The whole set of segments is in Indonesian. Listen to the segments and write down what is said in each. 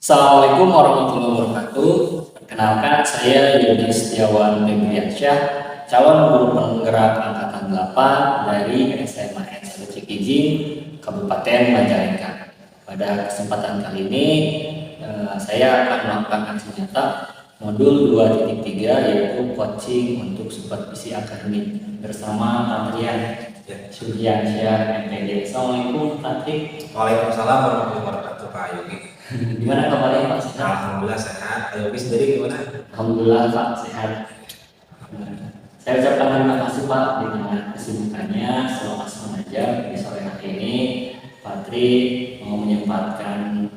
Assalamualaikum warahmatullahi wabarakatuh. Perkenalkan, saya Yudi Setiawan Febriansyah, calon guru penggerak angkatan 8 dari SMA N1 Cikijing, Kabupaten Majalengka. Pada kesempatan kali ini, saya akan melakukan aksi nyata modul 2.3 yaitu coaching untuk supervisi akademik bersama Patrian Sugiansyah MPD. Assalamualaikum Patrik. Waalaikumsalam warahmatullahi wabarakatuh Pak Yogi. Gimana kabarnya Pak? Sehat? Alhamdulillah sehat. Pak Yogi sendiri gimana? Alhamdulillah Pak sehat. Saya ucapkan terima kasih Pak dengan kesibukannya selalu sengaja di sore hari ini Patri mau menyempatkan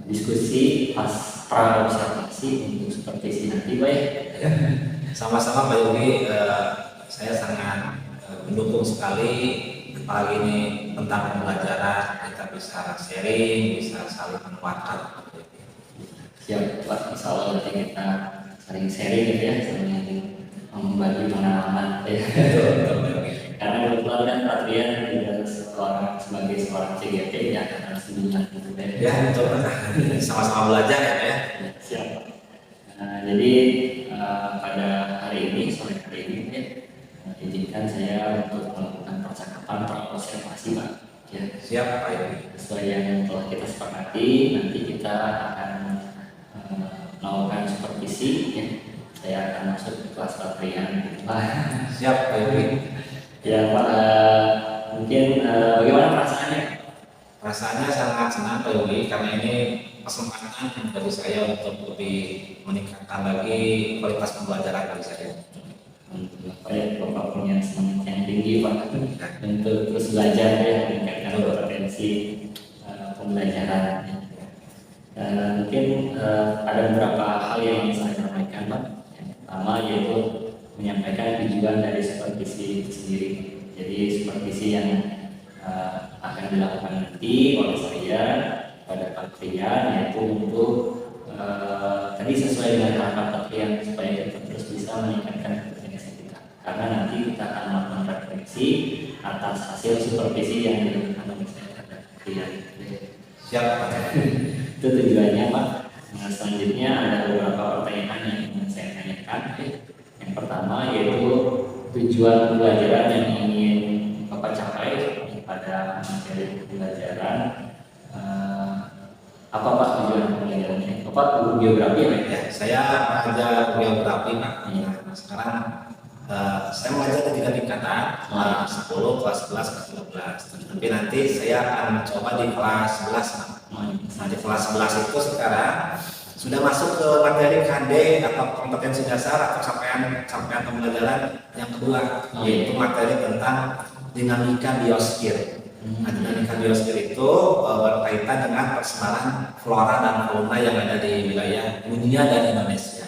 diskusi pas pra observasi untuk supervisi nanti Pak ya. Sama-sama Pak Yogi, saya sangat mendukung sekali apalagi ini tentang pembelajaran, kita bisa sharing, bisa saling menguatkan. Siap Pak, insya Allah nanti kita saling sharing gitu ya, saling membagi pengalaman ya. Karena kebetulan kan Patrian juga sebagai seorang CGT ya akan sebelumnya gitu ya. Ya betul, sama-sama belajar ya. Siap. Jadi pada hari ini, sore hari ini ya, izinkan saya untuk melakukan percakapan observasi Pak. Ya. Siap Pak Yogi. Sesuai yang telah kita sepakati, nanti kita akan melakukan supervisi ya. Saya akan masuk ke kelas Patrian gitu Pak. Siap Pak Yogi. Ya Pak, mungkin bagaimana perasaannya? Perasaannya sangat senang Pak Yogi karena ini kesempatan bagi saya untuk lebih meningkatkan lagi kualitas pembelajaran bagi saya. Pak ya, Bapak punya semangat yang tinggi Pak untuk terus belajar ya, meningkatkan kompetensi pembelajaran. Mungkin ada beberapa hal yang ingin saya sampaikan Pak. Yang pertama yaitu menyampaikan tujuan dari supervisi itu sendiri. Jadi supervisi yang akan dilakukan nanti oleh saya pada Patrian yaitu untuk tadi sesuai dengan harapan Patrian supaya kita terus bisa meningkatkan kompetensi kita. Karena nanti kita akan melakukan refleksi atas hasil supervisi yang dilakukan oleh saya pada Patrian. Siap Pak. Itu tujuannya Pak. Nah, selanjutnya ada beberapa pertanyaan yang ingin saya tanyakan. Yang pertama yaitu tujuan pembelajaran yang ingin Bapak capai pada materi pembelajaran. Apa Pak tujuan pembelajarannya? Bapak guru geografi ya? Saya mengajar geografi Pak. Iya. Sekarang saya mengajar di 3 tingkatan, kelas 10, kelas 11, kelas 12. Tapi nanti saya akan mencoba di kelas 11 Pak. Nah di kelas 11 itu sekarang sudah masuk ke materi KD atau kompetensi dasar atau capaian pembelajaran yang kedua, yaitu materi tentang dinamika biosfer. Nah, dinamika biosfer itu berkaitan dengan persebaran flora dan fauna yang ada di wilayah dunia dan Indonesia.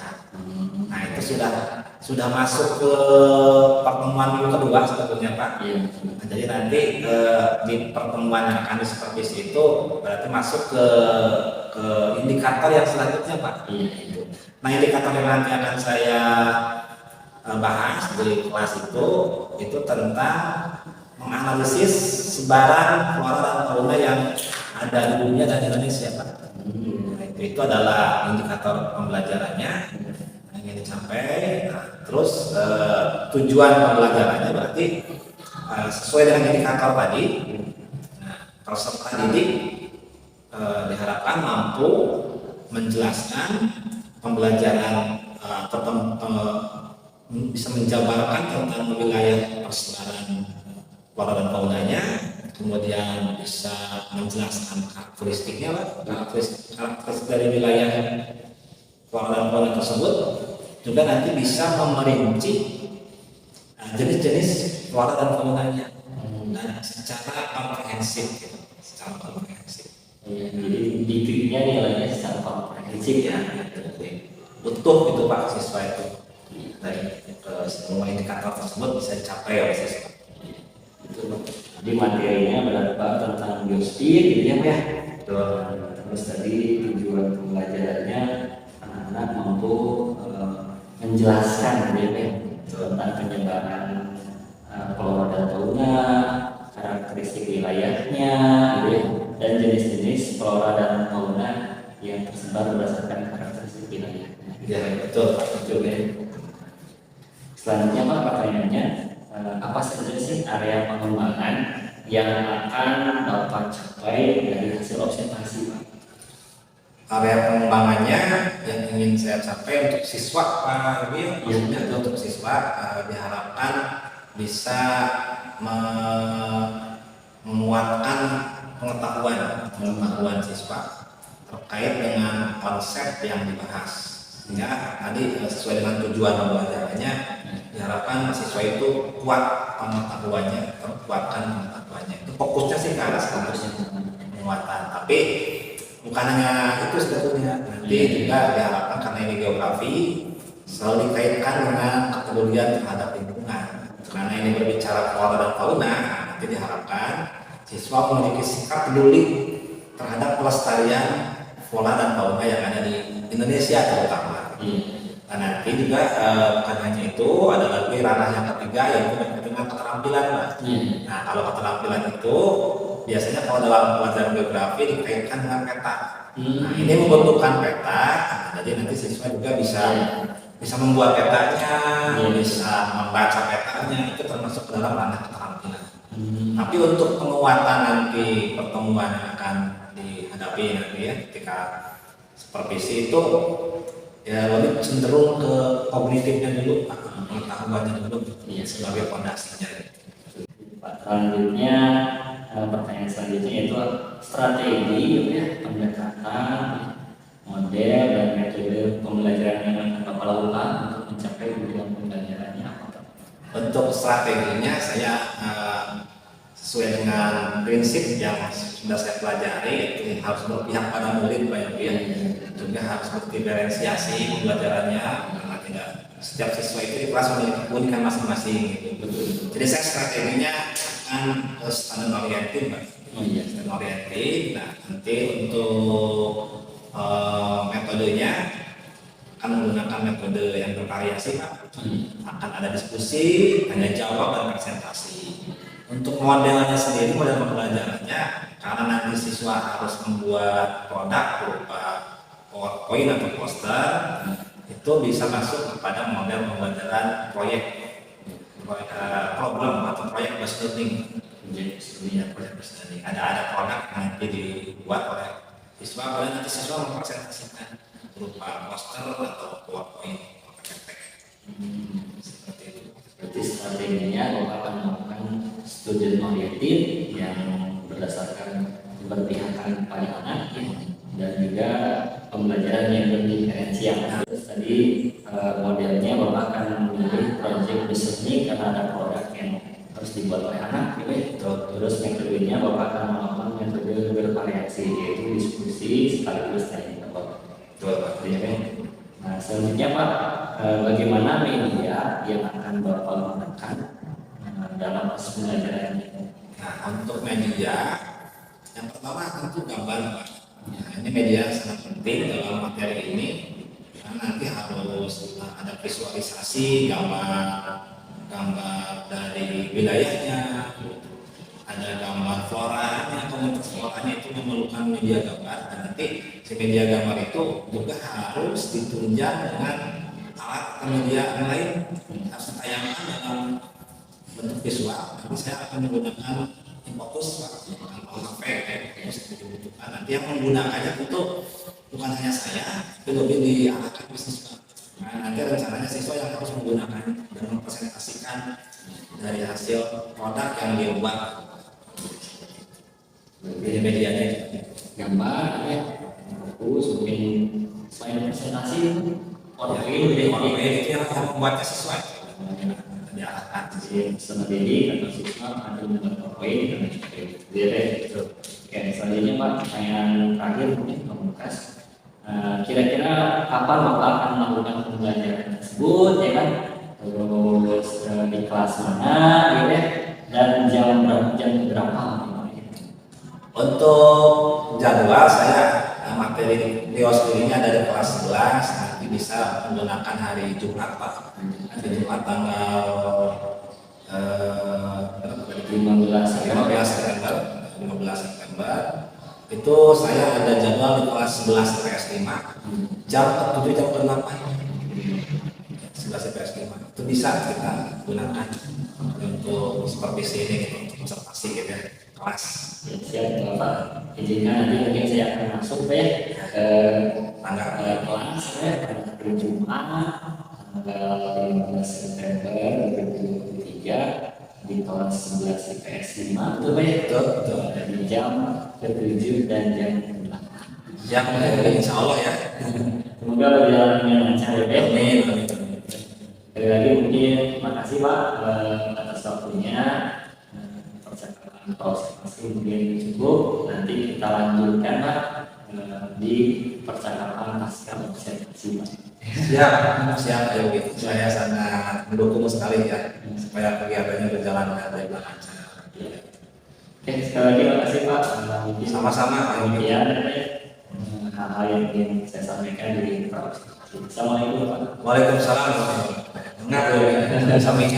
Nah itu sudah masuk ke pertemuan minggu kedua sebetulnya Pak. Nah, jadi nanti di pertemuan yang akan disupervisi itu berarti masuk ke indikator yang selanjutnya Pak. Nah indikator yang nanti akan saya bahas di kelas itu tentang menganalisis sebaran flora dan fauna yang ada di dunia dan Indonesia Pak. Nah, itu adalah indikator pembelajarannya yang ingin dicapai. Nah, terus tujuan pembelajarannya berarti sesuai dengan indikator tadi. Nah, peserta didik diharapkan mampu menjelaskan pembelajaran bisa menjabarkan tentang wilayah persebaran flora dan faunanya, kemudian bisa menjelaskan karakteristiknya karakteristik dari wilayah flora dan fauna tersebut, juga nanti bisa memerinci jenis-jenis flora dan faunanya secara komprehensif gitu. Jadi dikrinya nilainya secara komprehensif ya. Utuh gitu Pak siswa itu. Dari semua indikator tersebut bisa dicapai oleh siswa. Jadi materinya berapa tentang biosfer gitu ya Pak ya. Terus tadi tujuan pembelajarannya anak-anak mampu menjelaskan gitu ya tentang penyebaran flora dan fauna, karakteristik wilayahnya gitu ya, dan jenis-jenis flora dan fauna yang tersebar berdasarkan karakteristik wilayah. Ya, betul Pak. Betul ya. Selanjutnya Pak, pertanyaannya, apa saja sih area pengembangan yang akan Bapak capai dari hasil observasi Pak? Area pengembangannya yang ingin saya capai untuk siswa Pak Ibu, maksudnya itu untuk siswa diharapkan bisa menguatkan pengetahuan siswa terkait dengan konsep yang dibahas. Ya, tadi sesuai dengan tujuan pembelajarannya diharapkan siswa itu kuat pengetahuannya, terkuatkan pengetahuannya. Itu fokusnya sih ke arah penguatan. Tapi bukan hanya itu sebetulnya, nanti juga diharapkan karena ini geografi selalu dikaitkan dengan kepedulian terhadap lingkungan. Karena ini berbicara flora dan fauna, nanti diharapkan siswa memiliki sikap peduli terhadap pelestarian flora dan fauna yang ada di Indonesia terutama. Nah, nanti juga bukan hanya itu, ada lagi ranah yang ketiga yaitu dengan keterampilan Pak. Nah, kalau keterampilan itu biasanya kalau dalam pelajaran geografi dikaitkan dengan peta. Nah, ini membentukkan peta, jadi nanti siswa juga bisa membuat petanya, bisa membaca petanya, itu termasuk dalam ranah keterampilan. Tapi untuk penguatan nanti pertemuan yang akan dihadapi nanti ya ketika supervisi itu ya lebih cenderung ke kognitifnya dulu, pengetahuannya dulu sebagai fondasinya. Pak, selanjutnya pertanyaan selanjutnya itu strategi ya, pendekatan, model dan metode pembelajaran yang akan Bapak lakukan untuk mencapai tujuan pembelajarannya apa Pak? Untuk strateginya saya sesuai dengan prinsip yang sudah saya pelajari, yaitu harus berpihak pada murid Pak ya. Juga harus berdiferensiasi pembelajarannya karena tidak setiap siswa itu di kelas memiliki keunikan masing-masing gitu. Jadi saya strateginya akan standar oriented Pak. Standar oriented. Nah, nanti untuk metodenya akan menggunakan metode yang bervariasi Pak. Akan ada diskusi, tanya jawab dan presentasi. Untuk modelnya sendiri, model pembelajarannya, karena nanti siswa harus membuat produk berupa PowerPoint atau poster, itu bisa masuk kepada model pembelajaran proyek problem atau proyek based learning. Proyek based learning. Ada produk yang nanti dibuat oleh siswa, kemudian nanti siswa mempresentasikan berupa poster atau PowerPoint. Seperti itu. Berarti strateginya Bapak akan melakukan student oriented yang berdasarkan keberpihakan pada anak ya, dan juga pembelajaran yang berdiferensial. Terus tadi modelnya Bapak akan memilih project based learning karena ada produk yang harus dibuat oleh anak gitu. Terus metodenya Bapak akan melakukan metode bervariasi yaitu diskusi sekaligus tanya jawab. Nah, selanjutnya Pak, bagaimana media yang akan Bapak gunakan dalam proses pembelajaran ini? Nah, untuk media yang pertama tentu gambar Pak. Ya, ini media sangat penting dalam materi ini karena nanti harus ada visualisasi gambar dari wilayahnya, ada gambar floranya, komunitas floranya itu memerlukan media gambar, dan nanti si media gambar itu juga harus ditunjang dengan alat media yang lain, harus ditayangkan dalam bentuk visual. Nanti saya akan menggunakan fokus dengan HP yang dibutuhkan. Nanti yang menggunakannya itu bukan hanya saya, tapi lebih diarahkan ke siswa. Nah, nanti rencananya siswa yang harus menggunakan dan mempresentasikan dari hasil produk yang dia buat. Medianya gambar ya, fokus mungkin selain presentasi itu yang membuatnya sesuai. Diarahkan sama didik atau siswa ada membuat PowerPoint dan sebagainya. Oke, selanjutnya Pak, pertanyaan terakhir mungkin pembukas. Kira-kira kapan Bapak akan melakukan pembelajaran tersebut, ya kan? Terus di kelas mana, gitu ya? Dan jam berapa? Untuk jadwal saya materi Rios ini ada di kelas 11, nanti bisa menggunakan hari Jumat Pak. Hari Jumat tanggal 15 September itu saya ada jadwal di kelas 11 IPS 5 jam 7 jam 8 11 IPS 5 itu bisa kita gunakan untuk supervisi ini gitu, untuk observasi gitu ya kelas. Siap Bapak, izinkan nanti mungkin saya akan masuk ya ke Tanggal kelas ya pada hari Jumat tanggal 15 September 2023 di kelas 11 IPS 5 itu ya betul. dari jam ke-7 dan jam ke-8. Yang insya Allah ya. Semoga berjalan dengan lancar ya. Amin. Sekali lagi mungkin makasih Pak atas waktunya. Percakapan observasi mungkin cukup. Nanti kita lanjutkan Pak di percakapan pasca observasi Pak. Siap ayo gitu. Saya sangat mendukung sekali ya supaya kegiatannya berjalan dengan baik dan lancar. Oke, sekali lagi makasih Pak. Mungkin Sama-sama Pak Yogi. ya hal-hal yang ingin saya sampaikan di observasi. Assalamualaikum Pak. Waalaikumsalam. Enggak ya, sampai.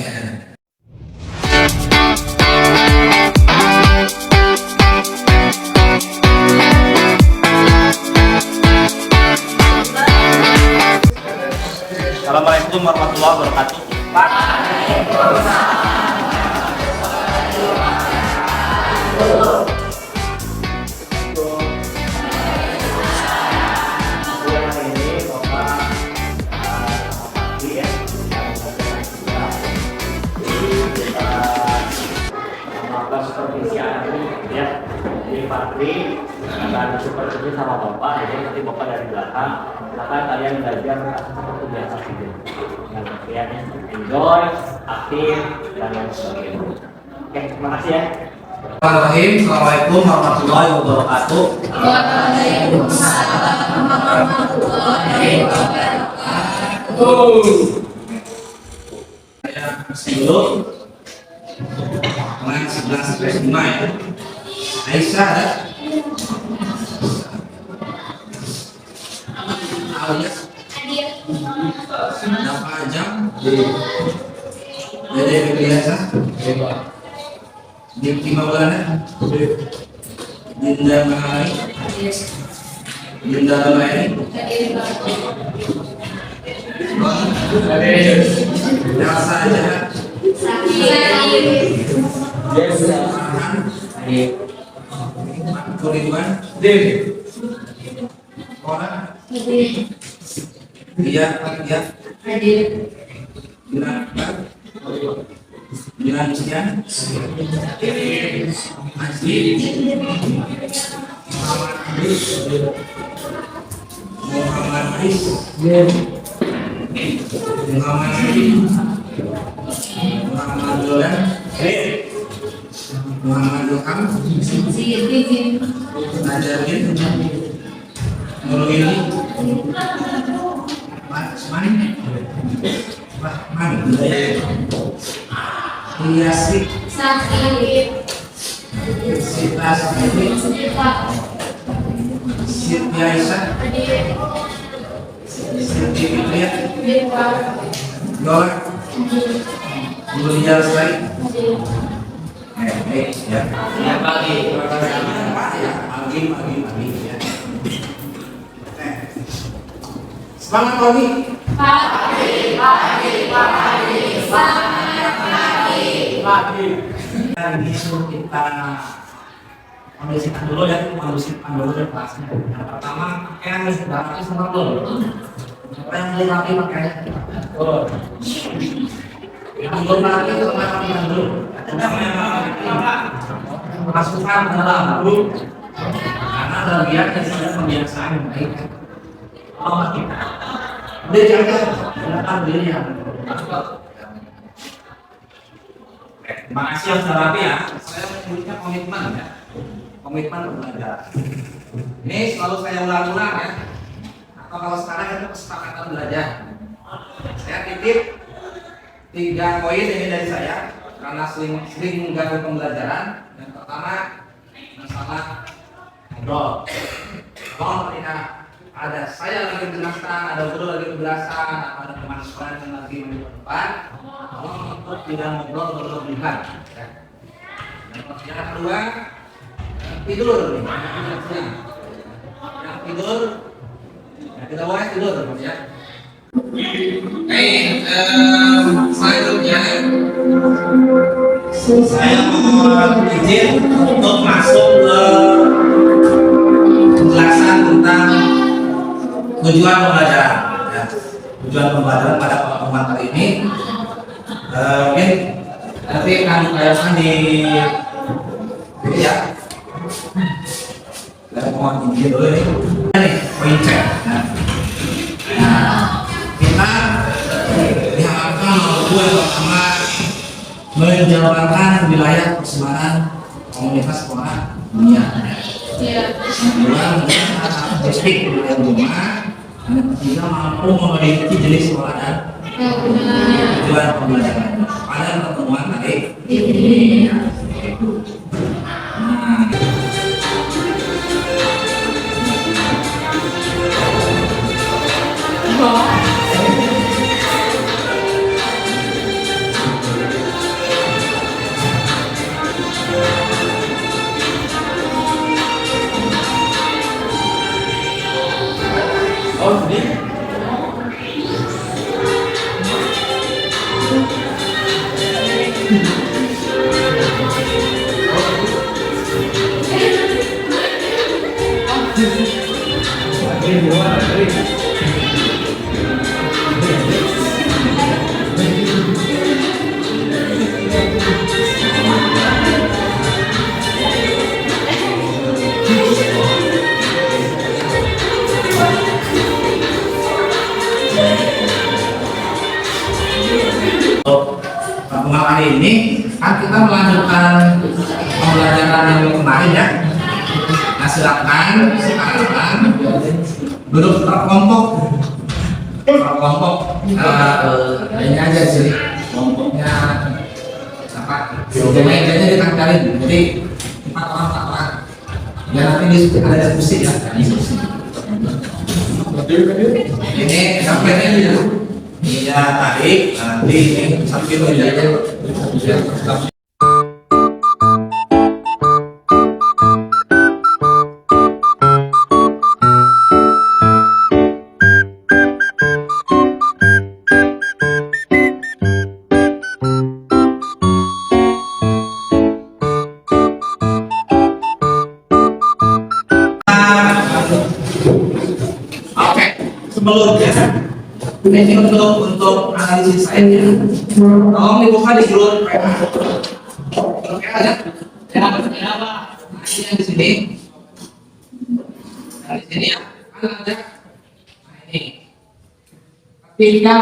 Assalamualaikum warahmatullahi wabarakatuh. Supervisi ini ya di Patri akan supervisi sama Bapak, jadi nanti Bapak dari belakang silakan kalian belajar seperti biasa gitu. Yang kalian enjoy, aktif dan lain sebagainya. Oke, terima kasih ya. Bismillahirrahmanirrahim. Assalamualaikum warahmatullahi wabarakatuh. Waalaikumsalam warahmatullahi wabarakatuh. Saya dulu kelas 11 IPS 5 ya. Aisyah ada? Alias Dafa Ajam Dede biasa Dikti Maulana Dinda Mahari Dinda Mahari Elsa Jahat Ridwan orang dia Bilan Isyan Asli Muhammad Ais Muhammad Ali Muhammad Dolan Muhammad Ilham Najarin Nurwini Rahman Yasik Sita Siti Siti Aisyah Siti Fitriah Dola Mulia Said ya. Ya pagi ya. Semangat pagi. Disuruh kita kondisikan dulu ya, kondisikan dulu ya kelasnya. Yang pertama pakaian berarti semua dulu. Siapa yang beli rapi pakaian? Yang belum rapi itu rapikan dulu. Masukkan ke dalam dulu. Karena bagian dari pembiasaan yang baik. Oh kita. Dia jangan gunakan diri yang terima kasih yang sudah rapi ya. Saya menyebutnya komitmen ya. Komitmen belajar. Ini selalu saya ulang-ulang ya. Atau kalau sekarang itu kesepakatan belajar. Saya titip 3 poin ini dari saya karena sering mengganggu pembelajaran. Yang pertama masalah ngobrol. Kalau ketika ada saya lagi menjelaskan, ada guru lagi menjelaskan, atau ada teman sekolah yang lagi di depan, tolong untuk tidak ngobrol berlebihan. Yang kedua, tidur nih, yang tidur, ya, kita mulai tidur Mas ya. Selanjutnya saya mohon izin untuk masuk ke penjelasan tentang tujuan pembelajaran. Ya. Tujuan pembelajaran pada pertemuan kali ini mungkin nanti akan ditayangkan di ini ya. Saya mohon izin dulu nih. Ini poin cek. Nah, kita diharapkan mampu yang pertama menjalankan wilayah persebaran komunitas sekolah dunia. Kedua, menjalankan statistik wilayah rumah. Dan ketiga, mampu memiliki jenis sekolah dan tujuan pembelajaran pada pertemuan tadi ini. Nah, oh ini pertemuan kali ini kan kita melanjutkan pembelajaran yang kemarin ya. Nah silakan sekarang duduk terkelompok. Ini aja sih kelompoknya apa? Jangan ditanggalin. Jadi 4 orang. Ya nanti ada diskusi ya. Ini sampai ini ya. Iya tadi nanti ini sambil belajar. Oke, sebelumnya ini untuk analisis saya. Tolong dibuka di grup Oke ada? Apa? Nah, ini yang di sini. Nah, di sini ya, kan ada. Nah, ini. Ketika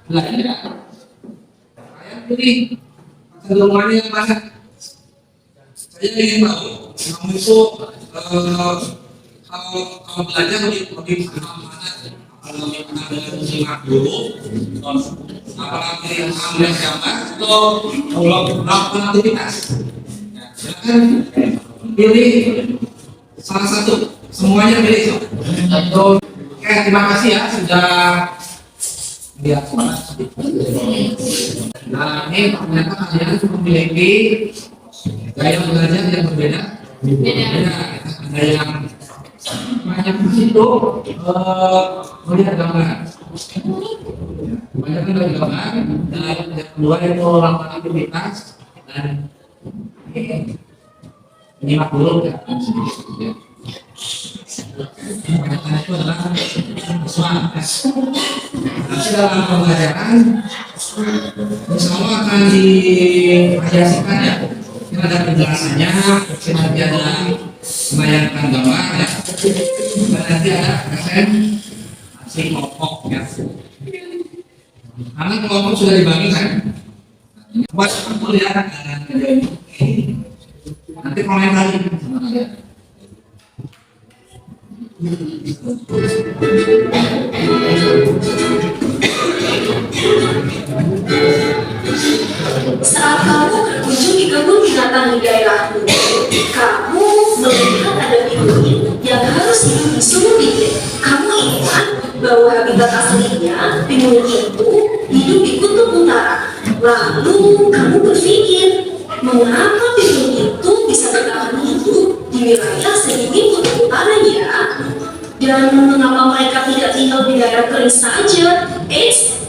belajar, kalian pilih kecenderungannya yang mana? Saya ingin tahu, kamu itu kalau belajar lebih paham mana? Kalau kita belajar menyimak dulu, apalagi yang melihat gambar atau melakukan aktivitas. Ya, silakan pilih salah satu, semuanya pilih. Oke, terima kasih ya sudah lihat. Nah, ini ternyata kalian memiliki gaya belajar yang berbeda. Ada yang banyak di situ melihat gambar, banyak melihat gambar, dan yang kedua itu melakukan aktivitas dan menyimak dulu ya. Kebanyakan itu adalah visual. Nanti dalam pembelajaran insya Allah akan divariasikan ya. Ini ada penjelasannya, nanti ada menayangkan gambar ya, dan nanti ada presentasi kelompok ya. Karena kelompok sudah dibagikan, buat kuliah dan nanti komentar sama saya. Saat kamu berkunjung di kebun binatang di daerahmu, kamu melihat ada pinguin yang harus hidup di suhu dingin. Kamu ingat bahwa habitat aslinya pinguin itu hidup di kutub utara. Lalu kamu berpikir, mengapa pinguin itu bisa bertahan hidup di wilayah sedikit untuk utara ya. Dan mengapa mereka tidak tinggal di daerah kering saja?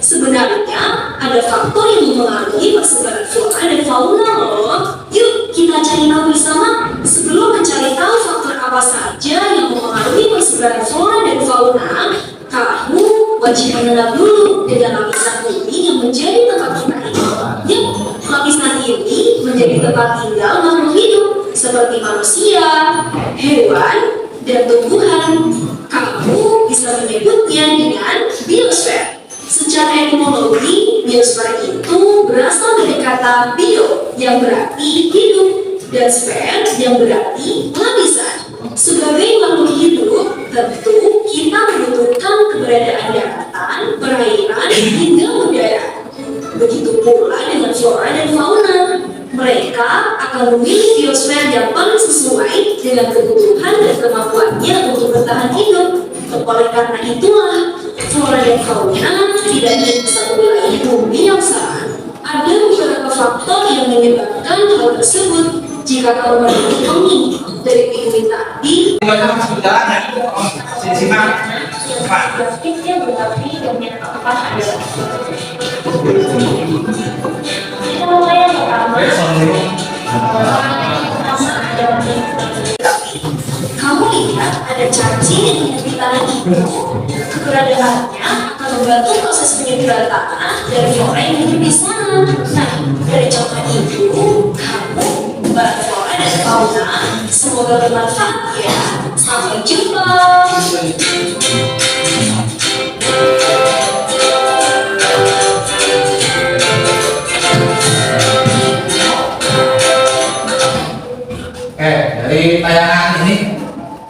Sebenarnya ada faktor yang mempengaruhi persebaran flora dan fauna loh. Yuk kita cari tahu bersama. Sebelum mencari tahu faktor apa saja yang mempengaruhi persebaran flora dan fauna, kamu wajib mengenal dulu dengan lapisan ini yang menjadi tempat kita hidup. Yuk, lapisan ini menjadi tempat tinggal makhluk hidup seperti manusia, hewan, dan tumbuhan. Kamu bisa menyebutnya dengan biosfer. Secara etimologi, biosfer itu berasal dari kata bio yang berarti hidup dan sfer yang berarti lapisan. Sebagai makhluk hidup, tentu kita membutuhkan keberadaan daratan, perairan, hingga udara. Begitu pula dengan flora dan fauna. Mereka akan memilih biosfer yang paling sesuai dengan kebutuhan dan kemampuannya untuk bertahan hidup. Oleh karena itulah, flora dan fauna tidak di satu wilayah bumi yang sama. Ada beberapa faktor yang menyebabkan hal tersebut. Jika kamu menghitungnya dari pinguin tadi, kamu lihat ada cacing yang hidup di tanah itu. Keberadaannya akan membantu proses penyuburan tanah dari flora yang hidup di sana. Nah, dari contoh itu, kamu membaca flora dan fauna. Semoga bermanfaat ya. Sampai jumpa. Dari tayangan ini,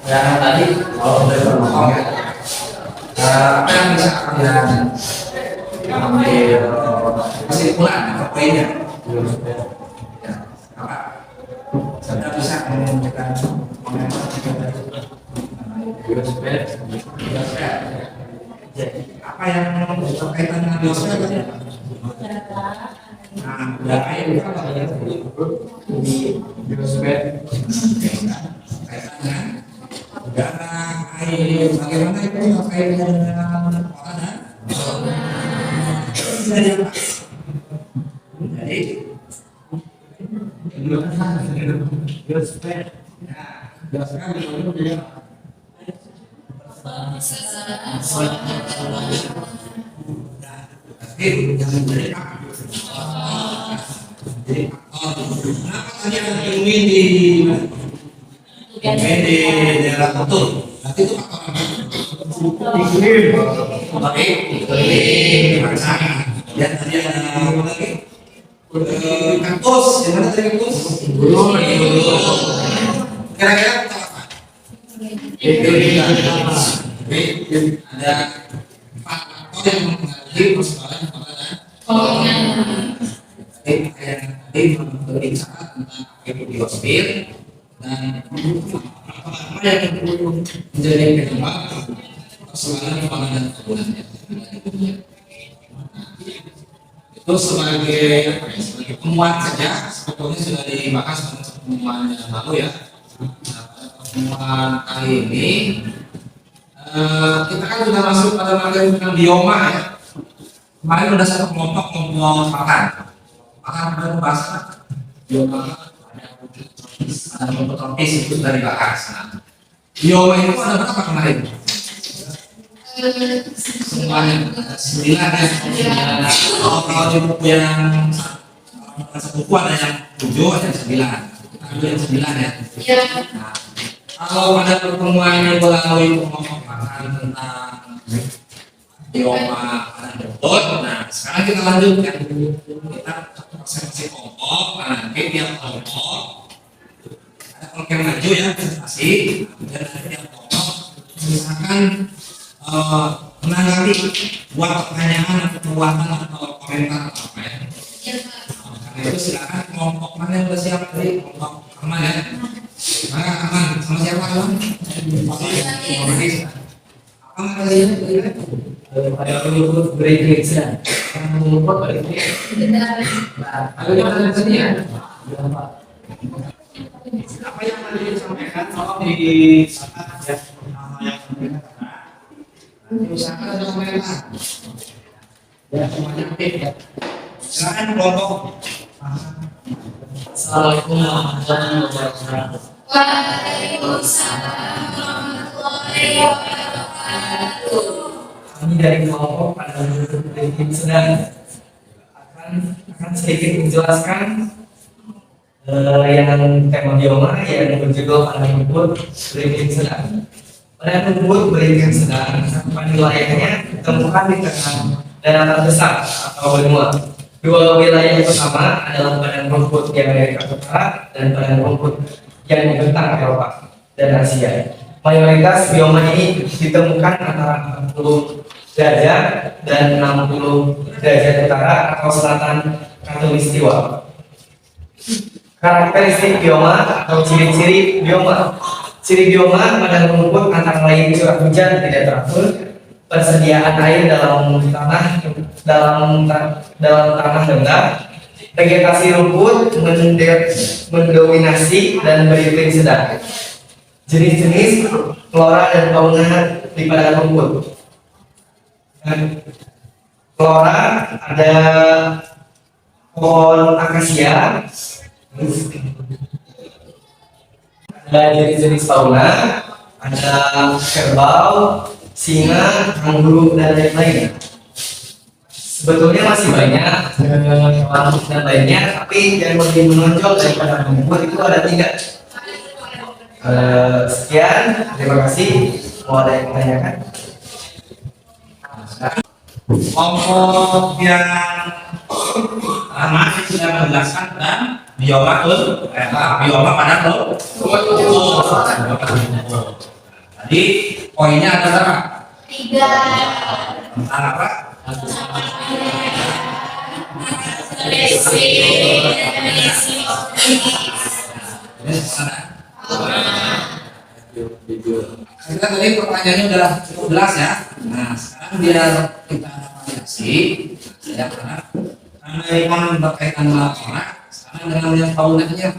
tayangan tadi, kalau udah berbohong ya, apa yang bisa kalian ambil kesimpulan atau poinnya? Ya, apa? Saya bisa menunjukkan komentar biosfer. Apa yang berkaitan dengan biosfer tadi? Nah, udara itu apa ya? Di biosfer kaitannya udara, air, bagaimana itu kaitannya dengan orang dan jadi biosfer, biosfer yang dari jadi kenapa tadi ada pinguin di daerah Kotor? Nanti itu faktor apa? Iklim, dan tadi ada apa lagi? Kaktus, yang mana tadi kaktus? Belum. Kira-kira apa? Ada 4 faktor yang mengaruhi persoalan fauna dan tadi berbicara tentang biosfer dan apa yang menjadi penyebab persoalan fauna dan fauna. Itu sebagai temuan saja, sebetulnya sudah dibahas pada pertemuan yang lalu ya. Pertemuan kali ini kita kan sudah masuk pada materi tentang bioma ya. Kemarin sudah satu kelompok makan baru bahas bioma, ada kelompok tropis itu sudah dibahas. Nah, bioma itu ada berapa kemarin? Semuanya 9 ya. Kalau di buku yang satu buku ada yang 7, ada yang 9. Ada yang 9 ya. Nah, kalau pada pertemuan yang melalui kelompok makan tentang bioma dan berbot, nah sekarang kita lanjutkan. Kita presentasi kelompok, nah nanti tiap kelompok ada kelompok yang maju ya presentasi, dan nanti tiap kelompok misalkan menanggapi buat pertanyaan atau perbuatan atau komentar atau apa ya. Karena itu silakan kelompok mana yang sudah siap dari kelompok aman ya. Maka aman sama siapa aman? Apa tadi? Ada yang berikutnya. Yang mengumpul berikutnya. Nah, kalau kita lihat sini ya. Apa yang tadi disampaikan? menyampaikan tolong di sana ya nama yang memberikan nanti usahakan ada komentar ya semuanya aktif ya. Silakan kelompok. Assalamualaikum warahmatullahi wabarakatuh. Waalaikumsalam warahmatullahi wabarakatuh. Kami dari kelompok pada Pendidikan sedang akan sedikit menjelaskan yang tema bioma yang berjudul pada rumput berikan sedang. Pada rumput berikan sedang, cakupan wilayahnya ditemukan di tengah daratan besar atau benua. Dua wilayah pertama adalah badan rumput di Amerika Utara dan badan rumput yang membentang Eropa dan Asia. Mayoritas bioma ini ditemukan antara 40 derajat dan 60 derajat utara atau selatan Khatulistiwa. Karakteristik bioma atau ciri-ciri bioma. Ciri bioma pada rumput antara lain curah hujan tidak teratur, persediaan air dalam tanah rendah, vegetasi rumput mendominasi dan beriklim sedang. Jenis-jenis flora dan fauna di padang rumput. Flora ada pohon akasia, ada jenis-jenis fauna, ada kerbau, singa, kanguru dan lain-lain. Sebetulnya masih banyak hewan dan lainnya, tapi yang lebih menonjol daripada rumput itu ada 3. Sekian, terima kasih. Mau ada yang menanyakan? Kelompok yang masih sudah menjelaskan tentang bioma bioma pada tadi poinnya adalah 3. tentang apa? Ini sana. Kita tadi pertanyaannya udah cukup jelas ya. Nah sekarang biar kita variasi, saya harap yang berkaitan dengan flora, sekarang dengan yang faunanya.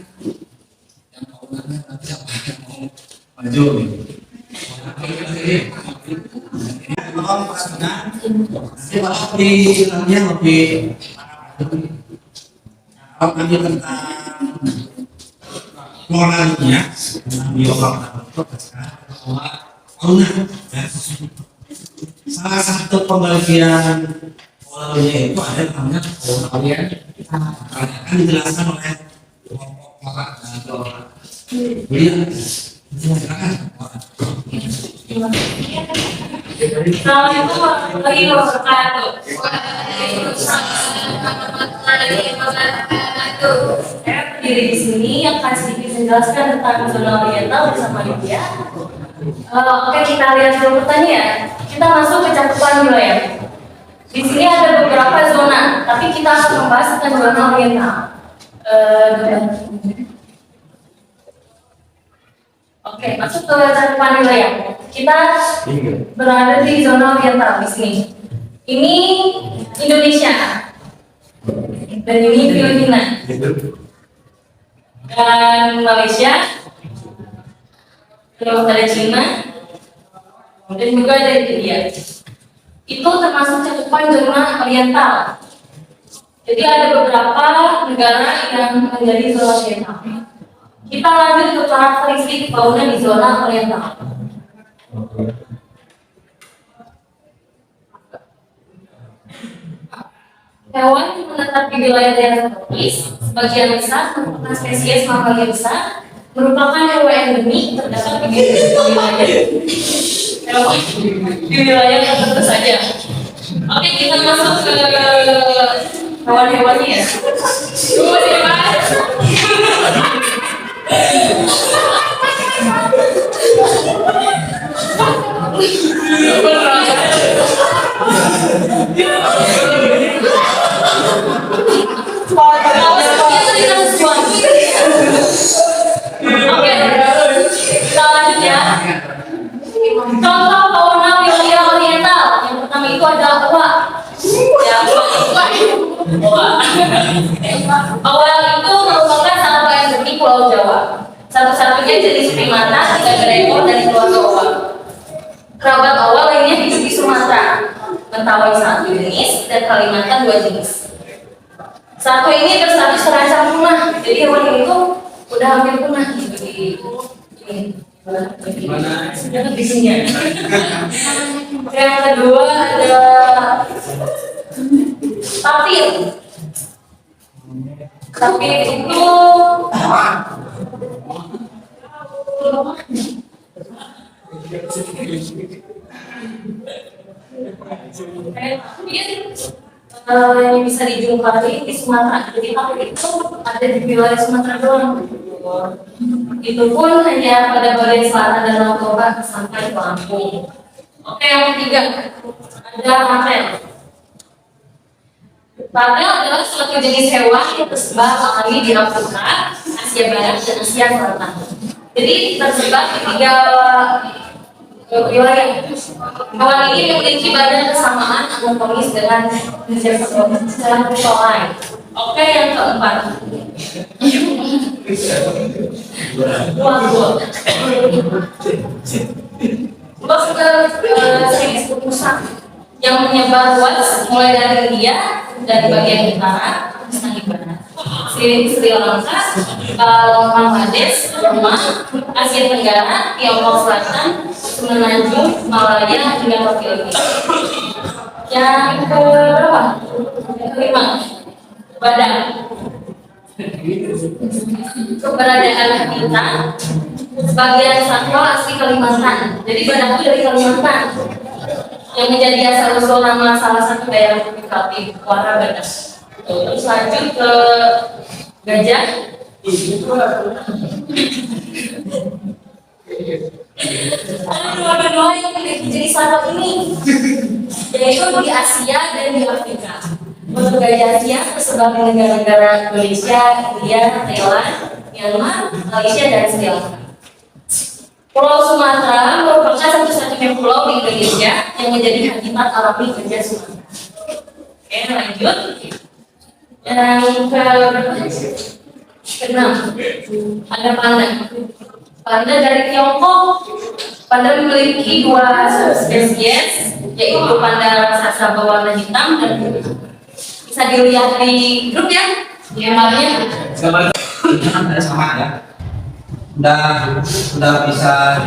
Yang faunanya nanti siapa yang mau maju nih? Tolong perhatikan. Nanti kalau di dalamnya lebih kalau kami tentang floranya, bioma fauna, ya. Salah satu pembagian faunanya itu ada namanya fauna alien. Akan dijelaskan oleh kelompok flora. Jadi silakan. Assalamualaikum warahmatullahi wabarakatuh. Waalaikumsalam warahmatullahi wabarakatuh. Saya berdiri di sini akan sedikit menjelaskan tentang zona oriental bersama Lydia. Oke, kita lihat dulu pertanyaan. Kita masuk ke cakupan wilayah. Di sini ada beberapa zona, tapi kita akan membahas tentang zona oriental. Oke, masuk ke cakupan wilayah. Kita berada di zona oriental di sini. Ini Indonesia dan ini Filipina dan Malaysia, terus ada Cina dan juga ada India. Itu termasuk cakupan zona oriental. Jadi ada beberapa negara yang menjadi zona oriental. Kita lanjut ke karakteristik fauna di zona oriental. Hewan yang menetap di wilayah daerah tropis, sebagian besar merupakan spesies mamalia besar, merupakan hewan endemik terdapat di wilayah tertentu saja. Oke, kita masuk ke hewan-hewannya ya. Tunggu sih, Mas. Oke, kita lanjut ya. Contoh fauna wilayah oriental. Yang pertama itu adalah owa. Ya, owa. Owa itu merupakan satwa endemik Pulau Jawa. Satu-satunya jenis primata tidak berekor dari keluarga owa. Kerabat owa lainnya hidup di Sumatera, Mentawai satu jenis dan Kalimantan 2 jenis. Satu ini berstatus terancam punah, jadi hewan ini tuh udah hampir punah gitu di di sini ya. Yang kedua ada tapir. Tapir itu yang bisa dijumpai di Sumatera. Jadi tapir itu ada di wilayah Sumatera doang. Itu pun hanya pada bagian selatan Danau Toba sampai ke Lampung. Oke, yang ketiga ada martel. Martel adalah suatu jenis hewan yang tersebar alami di Afrika, Asia Barat, dan Asia Selatan. Jadi tersebar di 3 wilayah. Hewan ini memiliki badan kesamaan anatomis dengan lain. Oke, yang keempat. Bos sejenis pusat yang menyebar luas mulai dari India dari bagian utara sampai barat, Sri Lanka, Bangladesh, Burma, Asia Tenggara, Tiongkok Selatan, Semenanjung, Malaya hingga Filipina. Yang keberapa? Yang kelima, badak. Keberadaan kita sebagian satwa asli Kalimantan. Jadi badak itu dari Kalimantan yang menjadi asal usul nama salah satu daerah tropis warna badak. Terus lanjut ke gajah. Ada dua yang jadi satwa ini, yaitu di Asia dan di Afrika. Untuk gajah Asia tersebar di negara-negara Indonesia, India, Thailand, Myanmar, Malaysia, dan Sri Lanka. Pulau Sumatera merupakan satu-satunya pulau di Indonesia yang menjadi habitat alami gajah Sumatera. Oke, lanjut. Yang ke-6 ada panda. Panda dari Tiongkok. Panda memiliki 2 spesies, yaitu panda raksasa berwarna hitam dan putih. Bisa dilihat di grup ya, gambarnya. Gambar sama ya. Sudah bisa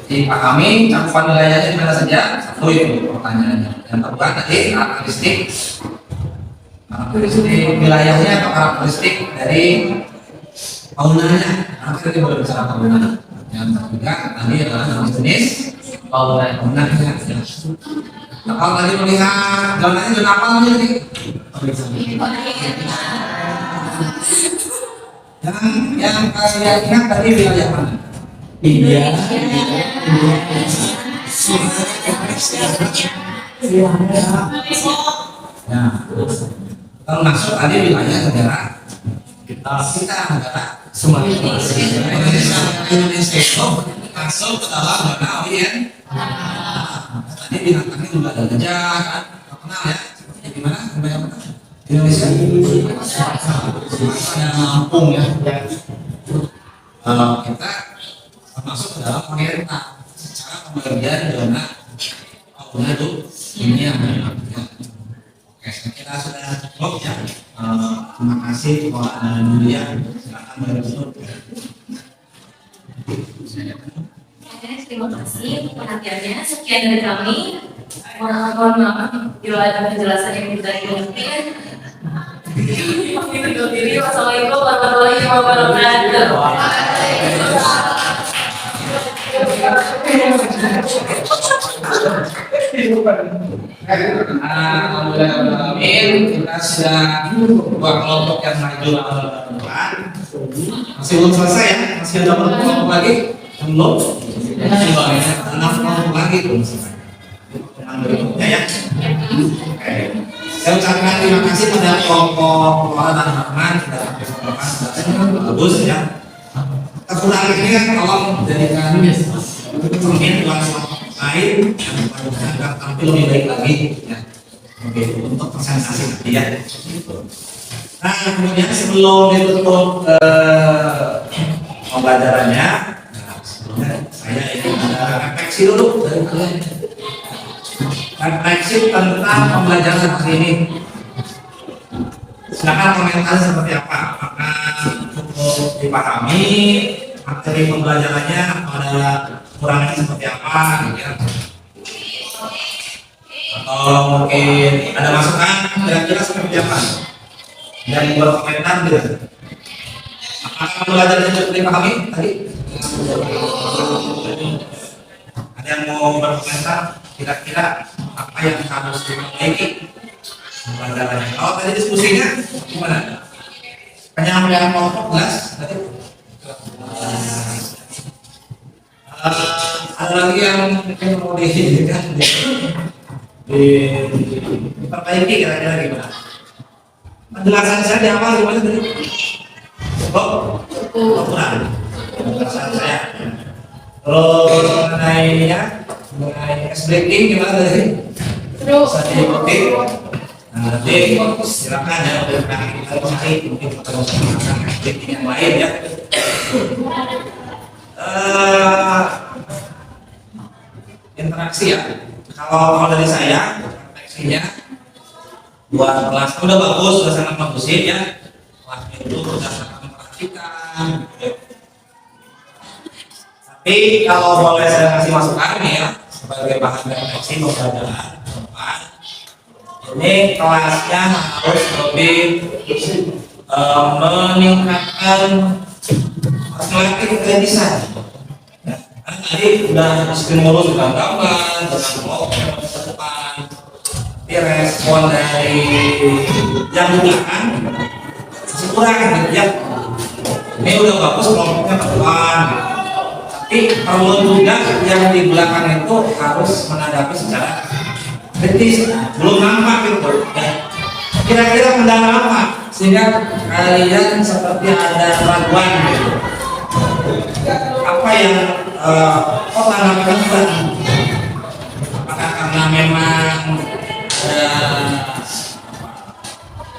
dipahami cakupan wilayahnya di mana saja. Satu itu pertanyaannya. Yang kedua tadi karakteristik wilayahnya atau karakteristik dari faunanya. Nanti kita boleh bicara fauna. Yang ketiga tadi adalah jenis faunanya. Nah, kalau tadi melihat zonanya zona apa namanya tadi? Yang kalian ingat tadi wilayah mana? India. Nah, kalau masuk tadi wilayah negara kita negara Sumatera. Indonesia itu masuk ke dalam zona Orient. Tadi binatangnya juga ada gajah kan? Kenal ya? Di mana? Indonesia. Ada Lampung ya. Kita masuk ke dalam Oriental secara pembagian zona fauna itu ini yang oke, kita sudah cukup ya. Terima kasih Pak Mulia. Silakan berlanjut. Terima kasih perhatiannya. Sekian dari kami. Mohon maaf bila ada penjelasan yang tidak dimengerti. Wassalamualaikum warahmatullahi wabarakatuh. Kita sudah 2 kelompok yang maju depan. Masih belum selesai ya? Masih ada berapa kelompok lagi? Belum? Masih banyak. 6 kelompok lagi belum selesai. Yang berikutnya ya. Oke. Saya ucapkan terima kasih pada kelompok dan teman-teman sudah bagus ya. Terkurang ini kan tolong jadikan cermin buat lain agar tampil lebih baik lagi ya. Oke, untuk presentasi nanti ya. Nah, kemudian sebelum ditutup pembelajarannya. Nah, sebelumnya saya ingin ada refleksi dulu dari kalian. Refleksi tentang pembelajaran hari ini. Silakan komentar seperti apa. Apakah cukup dipahami materi pembelajarannya, ada kurangnya seperti apa, gitu ya. Atau mungkin ada masukan kira-kira seperti apa? Dan buat komentar gitu. Apakah pembelajarannya cukup dipahami tadi? Ada yang mau berkomentar kira-kira apa yang harus diperbaiki pembelajarannya? Kalau tadi diskusinya gimana? Penyampaian kelompok jelas tadi. Ada lagi yang mungkin mau diperbaiki kira-kira gimana? Penjelasan saya di awal gimana tadi? Kurang penjelasan saya. Terus mengenai ice breaking gimana tadi? Bisa diikuti. Nah, nanti silakan ya kita cari mungkin foto-foto ice breaking yang lain ya. Interaksi ya. Kalau dari saya refleksinya buat kelas udah bagus, sudah sangat bagus ya. Kelasnya itu sudah sangat memperhatikan. Tapi kalau boleh saya kasih masukan nih ya sebagai bahan refleksi pembelajaran depan, ini kelasnya harus lebih meningkatkan melatih kritisan. Tadi udah stimulus dengan gambar, dengan ngobrol ke depan, tapi respon dari yang di belakang masih kurang gitu ya. Ini udah bagus kelompoknya ke depan, tapi perlu juga yang di belakang itu harus menanggapi secara kritis, belum nampak gitu ya. Kira-kira mendalam apa sehingga kalian seperti ada raguan gitu. Apa yang tanggapan Mbak? Apakah karena memang keraguan,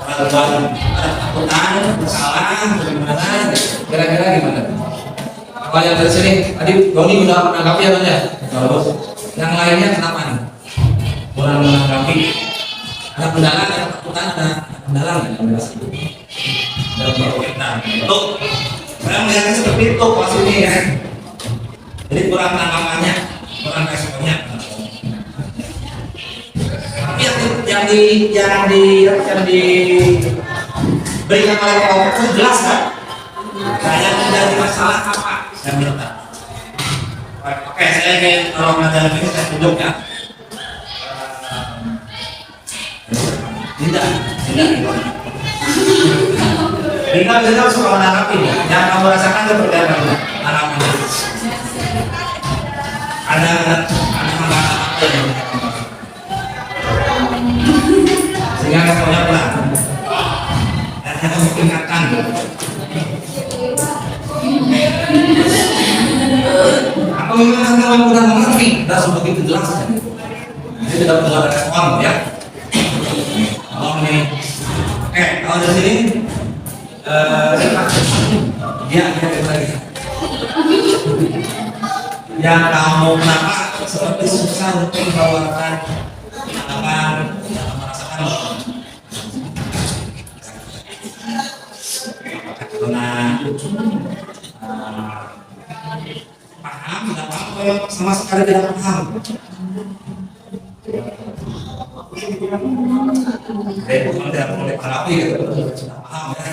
ketakutan, kesalahan, bagaimana? Kira-kira gimana? Kalau yang dari sini, tadi Doni udah menanggapi ya Bang ya? Bagus. Yang lainnya kenapa nih? Kurang menanggapi. Ada kendala, ada ketakutan, ada kendala nggak? Nah, itu saya melihatnya seperti itu kelas ini ya. Jadi kurang tanggapannya, kurang responnya. Tapi yang diberikan oleh kelompok itu jelas kan? Saya menjadi masalah apa? Saya minta. Oke, saya ingin kalau pelajaran ini saya tunjuk ya. Tidak. Kita suka menanggapi ya. Yang kamu rasakan seperti apa? Tanggapannya. Ada hal apa yang sehingga responnya pelan dan saya mengingatkan apa memang kawan kurang mengerti dan sebegitu jelas jadi tidak perlu ada respon ya. Kalau ini oke, kalau dari sini dia lagi yang kamu kenapa seperti susah untuk membawakan pengalaman dalam merasakan karena paham tidak paham sama sekali tidak paham. Bukan tidak boleh paham sudah paham ya.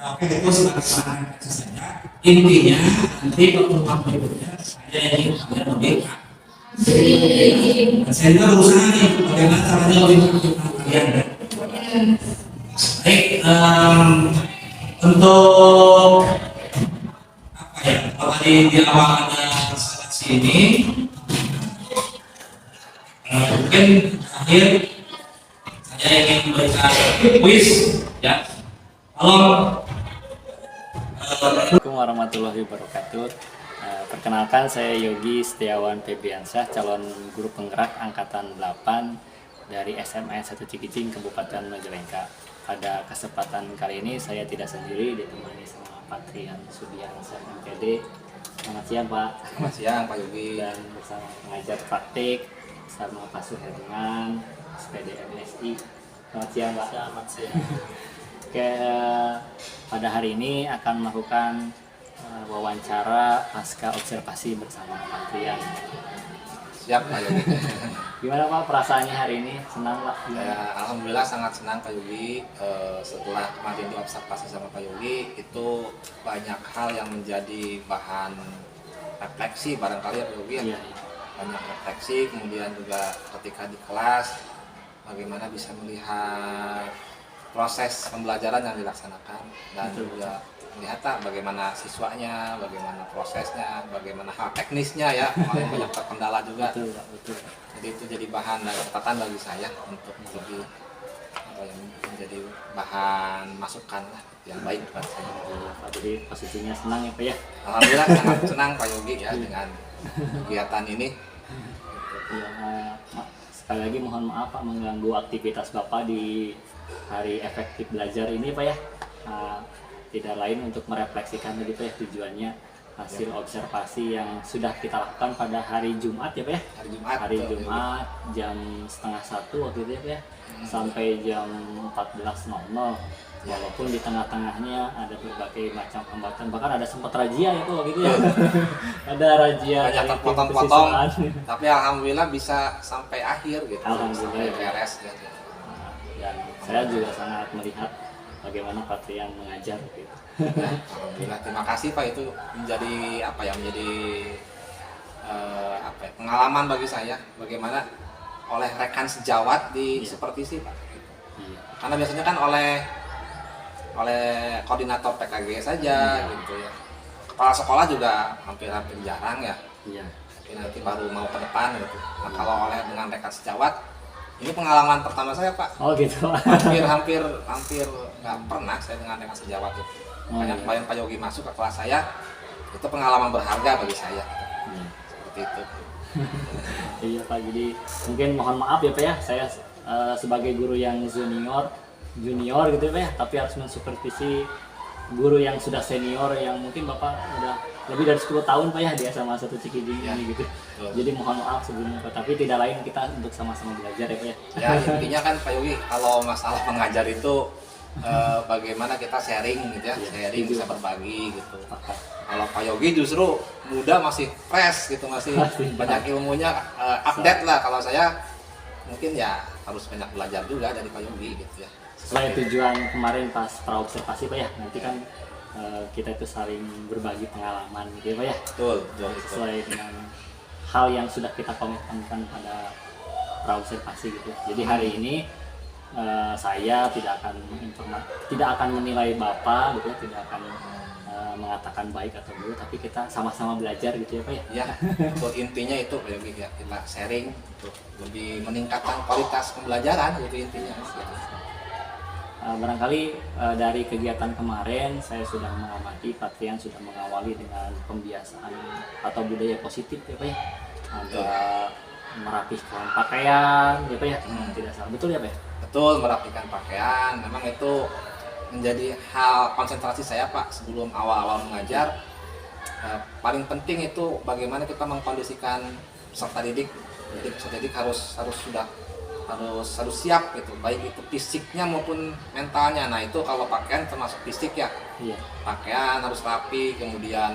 Oke, itu sebagai bahan saja. Intinya nanti pertemuan berikutnya saya ingin kalian lebih saya juga berusaha nih bagaimana caranya lebih mengaktifkan kalian ya. Baik, untuk apa ya? Kalau tadi di awal ada presentasi ini, mungkin akhir saya ingin memberikan kuis ya. Assalamualaikum warahmatullahi wabarakatuh. Perkenalkan saya Yogi Setiawan Febriansyah, calon guru penggerak angkatan 8 dari SMA 1 Cikicing, Kabupaten Majalengka. pada kesempatan kali ini saya tidak sendiri, ditemani sama Pak Trian Sudiansyah MPD. Selamat siang Pak. Selamat siang Pak Yogi. Dan bersama pengajar praktik sama Pak Suherman, SPD MSI. Selamat siang Pak. Selamat siang. Oke, pada hari ini akan melakukan wawancara pasca observasi bersama Pak Trian. Siap Pak Yogi. Gimana Pak perasaannya hari ini? Senang Pak? Ya, alhamdulillah sangat senang Pak Yogi. Setelah kemarin diobservasi sama Pak Yogi, itu banyak hal yang menjadi bahan refleksi barangkali ya Pak Yogi. Iya. Banyak refleksi, kemudian juga ketika di kelas bagaimana bisa melihat proses pembelajaran yang dilaksanakan dan Betul. juga melihat bagaimana siswanya, bagaimana prosesnya, bagaimana hal teknisnya ya, kemarin banyak terkendala juga. Betul Pak, betul. Jadi itu jadi bahan dan catatan bagi saya untuk lebih yang menjadi bahan masukan lah yang baik buat saya. Iya, Pak, jadi posisinya senang ya Pak ya? Alhamdulillah sangat senang Pak Yogi ya dengan kegiatan ini. Ya, sekali lagi mohon maaf Pak mengganggu aktivitas Bapak di hari efektif belajar ini Pak ya. Tidak lain untuk merefleksikan tadi Pak ya, tujuannya hasil observasi yang sudah kita lakukan pada hari Jumat ya Pak ya. Hari Jumat jam 12:30 waktu itu ya Pak ya, sampai jam 14.00. Walaupun di tengah-tengahnya ada berbagai macam hambatan, bahkan ada sempat razia ya Pak waktu itu ya. Ada razia Banyak dari tim terpotong-potong, kesiswaan. tapi alhamdulillah bisa sampai akhir gitu. Alhamdulillah. Sampai beres ya. Dan saya juga sangat melihat bagaimana Pak Trian mengajar gitu. Alhamdulillah, terima kasih Pak, itu menjadi menjadi pengalaman bagi saya bagaimana oleh rekan sejawat di Iya. supervisi Pak. Iya. Karena biasanya kan oleh koordinator PKG saja gitu ya. Kepala sekolah juga hampir-hampir jarang ya. Iya. Mungkin nanti baru mau ke depan gitu. Nah, kalau oleh dengan rekan sejawat, ini pengalaman pertama saya Pak. Oh gitu. Hampir nggak pernah saya dengan rekan sejawat itu. Oh, Banyak iya. kemarin Pak Yogi masuk ke kelas saya, itu pengalaman berharga bagi saya. Iya. Seperti itu. Iya Pak, jadi mungkin mohon maaf ya Pak ya, saya sebagai guru yang junior gitu ya Pak ya, tapi harus mensupervisi guru yang sudah senior yang mungkin Bapak udah lebih dari 10 tahun Pak ya di SMA 1 Cikiding Ya, ini gitu. betul. Jadi mohon maaf sebelumnya Pak, tapi tidak lain kita untuk sama-sama belajar ya Pak ya. Ya intinya kan Pak Yogi, kalau masalah mengajar itu bagaimana kita sharing gitu ya, Iya, sharing setuju. bisa berbagi gitu. Sepakat. Kalau Pak Yogi justru muda, masih fresh gitu, masih Masih banyak ilmunya, update lah. Kalau saya mungkin ya harus banyak belajar juga dari Pak Yogi gitu ya. Sesuai tujuan kemarin pas praobservasi Pak ya, nanti kan kita itu saling berbagi pengalaman gitu ya Pak ya. Betul, betul. Sesuai dengan hal yang sudah kita komitmenkan pada praobservasi gitu. Jadi hari ini saya tidak akan menilai Bapak gitu ya, tidak akan mengatakan baik atau buruk, tapi kita sama-sama belajar gitu ya Pak ya. Ya, betul, intinya itu Pak Yogi ya, kita sharing untuk lebih meningkatkan kualitas pembelajaran gitu intinya. Barangkali dari kegiatan kemarin saya sudah mengamati Pak Trian sudah mengawali dengan pembiasaan atau budaya positif ya Pak ya. Ada merapihkan pakaian ya Pak ya. Tidak salah, betul ya Pak ya? Betul, merapikan pakaian, memang itu menjadi hal konsentrasi saya Pak sebelum awal-awal mengajar. Paling penting itu bagaimana kita mengkondisikan peserta didik. Jadi peserta didik harus siap gitu, baik itu fisiknya maupun mentalnya. Nah itu kalau pakaian termasuk fisik ya. Iya. Pakaian harus rapi, kemudian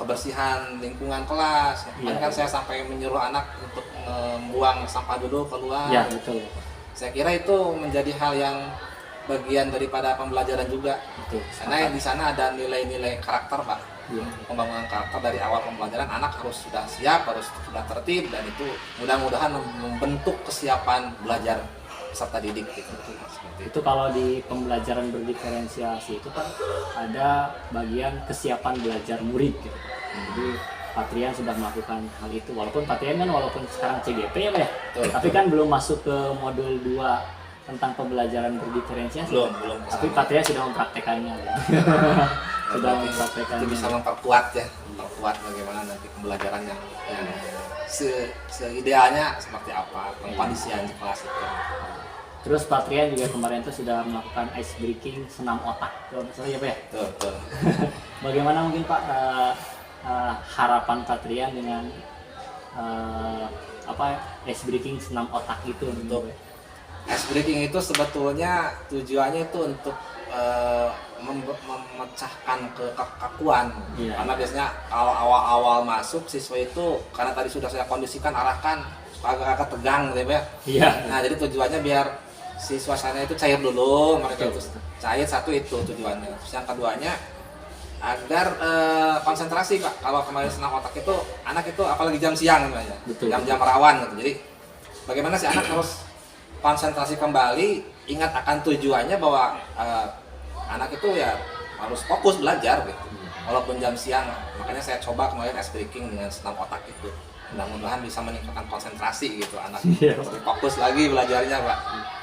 kebersihan lingkungan kelas. Iya. Kan saya sampai menyuruh anak untuk membuang sampah dulu keluar. Ya betul. Saya kira itu menjadi hal yang bagian daripada pembelajaran juga. Betul. Karena di sana ada nilai-nilai karakter Pak. Iya. Pembangunan karakter dari awal pembelajaran, anak harus sudah siap, harus sudah tertib, dan itu mudah-mudahan membentuk kesiapan belajar peserta didik gitu. Seperti itu. Itu kalau di pembelajaran berdiferensiasi itu kan ada bagian kesiapan belajar murid gitu. Jadi Pak Trian sudah melakukan hal itu, walaupun Pak Trian kan walaupun sekarang CGP ya Pak ya, Betul. tapi kan belum masuk ke modul 2 tentang pembelajaran berdiferensiasi. Belum Tapi kesana. Pak Trian sudah mempraktekannya. Ya. Sudah Berarti mempraktekannya. itu bisa memperkuat bagaimana nanti pembelajaran yang seidealnya seperti apa, pengkondisian di kelas itu. Terus Patrian juga kemarin tuh sudah melakukan ice breaking senam otak, kalau nggak salah ya Pak ya. Betul. Bagaimana mungkin Pak harapan Patrian dengan ice breaking senam otak itu untuk Ice breaking itu sebetulnya tujuannya itu untuk memecahkan kekakuan. Iya. Karena biasanya kalau awal-awal masuk siswa itu karena tadi sudah saya kondisikan arahkan agak-agak tegang gitu ya. Iya. Nah jadi tujuannya biar si suasana itu cair dulu, mereka itu Betul. cair, satu itu tujuannya. Terus yang keduanya agar konsentrasi Pak. Kalau kemarin senam otak itu anak itu apalagi jam siang namanya, Betul. jam-jam rawan gitu. Jadi bagaimana si anak harus konsentrasi kembali, ingat akan tujuannya bahwa anak itu ya harus fokus belajar gitu. Walaupun jam siang, makanya saya coba kemarin ice breaking dengan senam otak itu. Mudah-mudahan bisa meningkatkan konsentrasi gitu anak. Iya. Fokus lagi belajarnya Pak.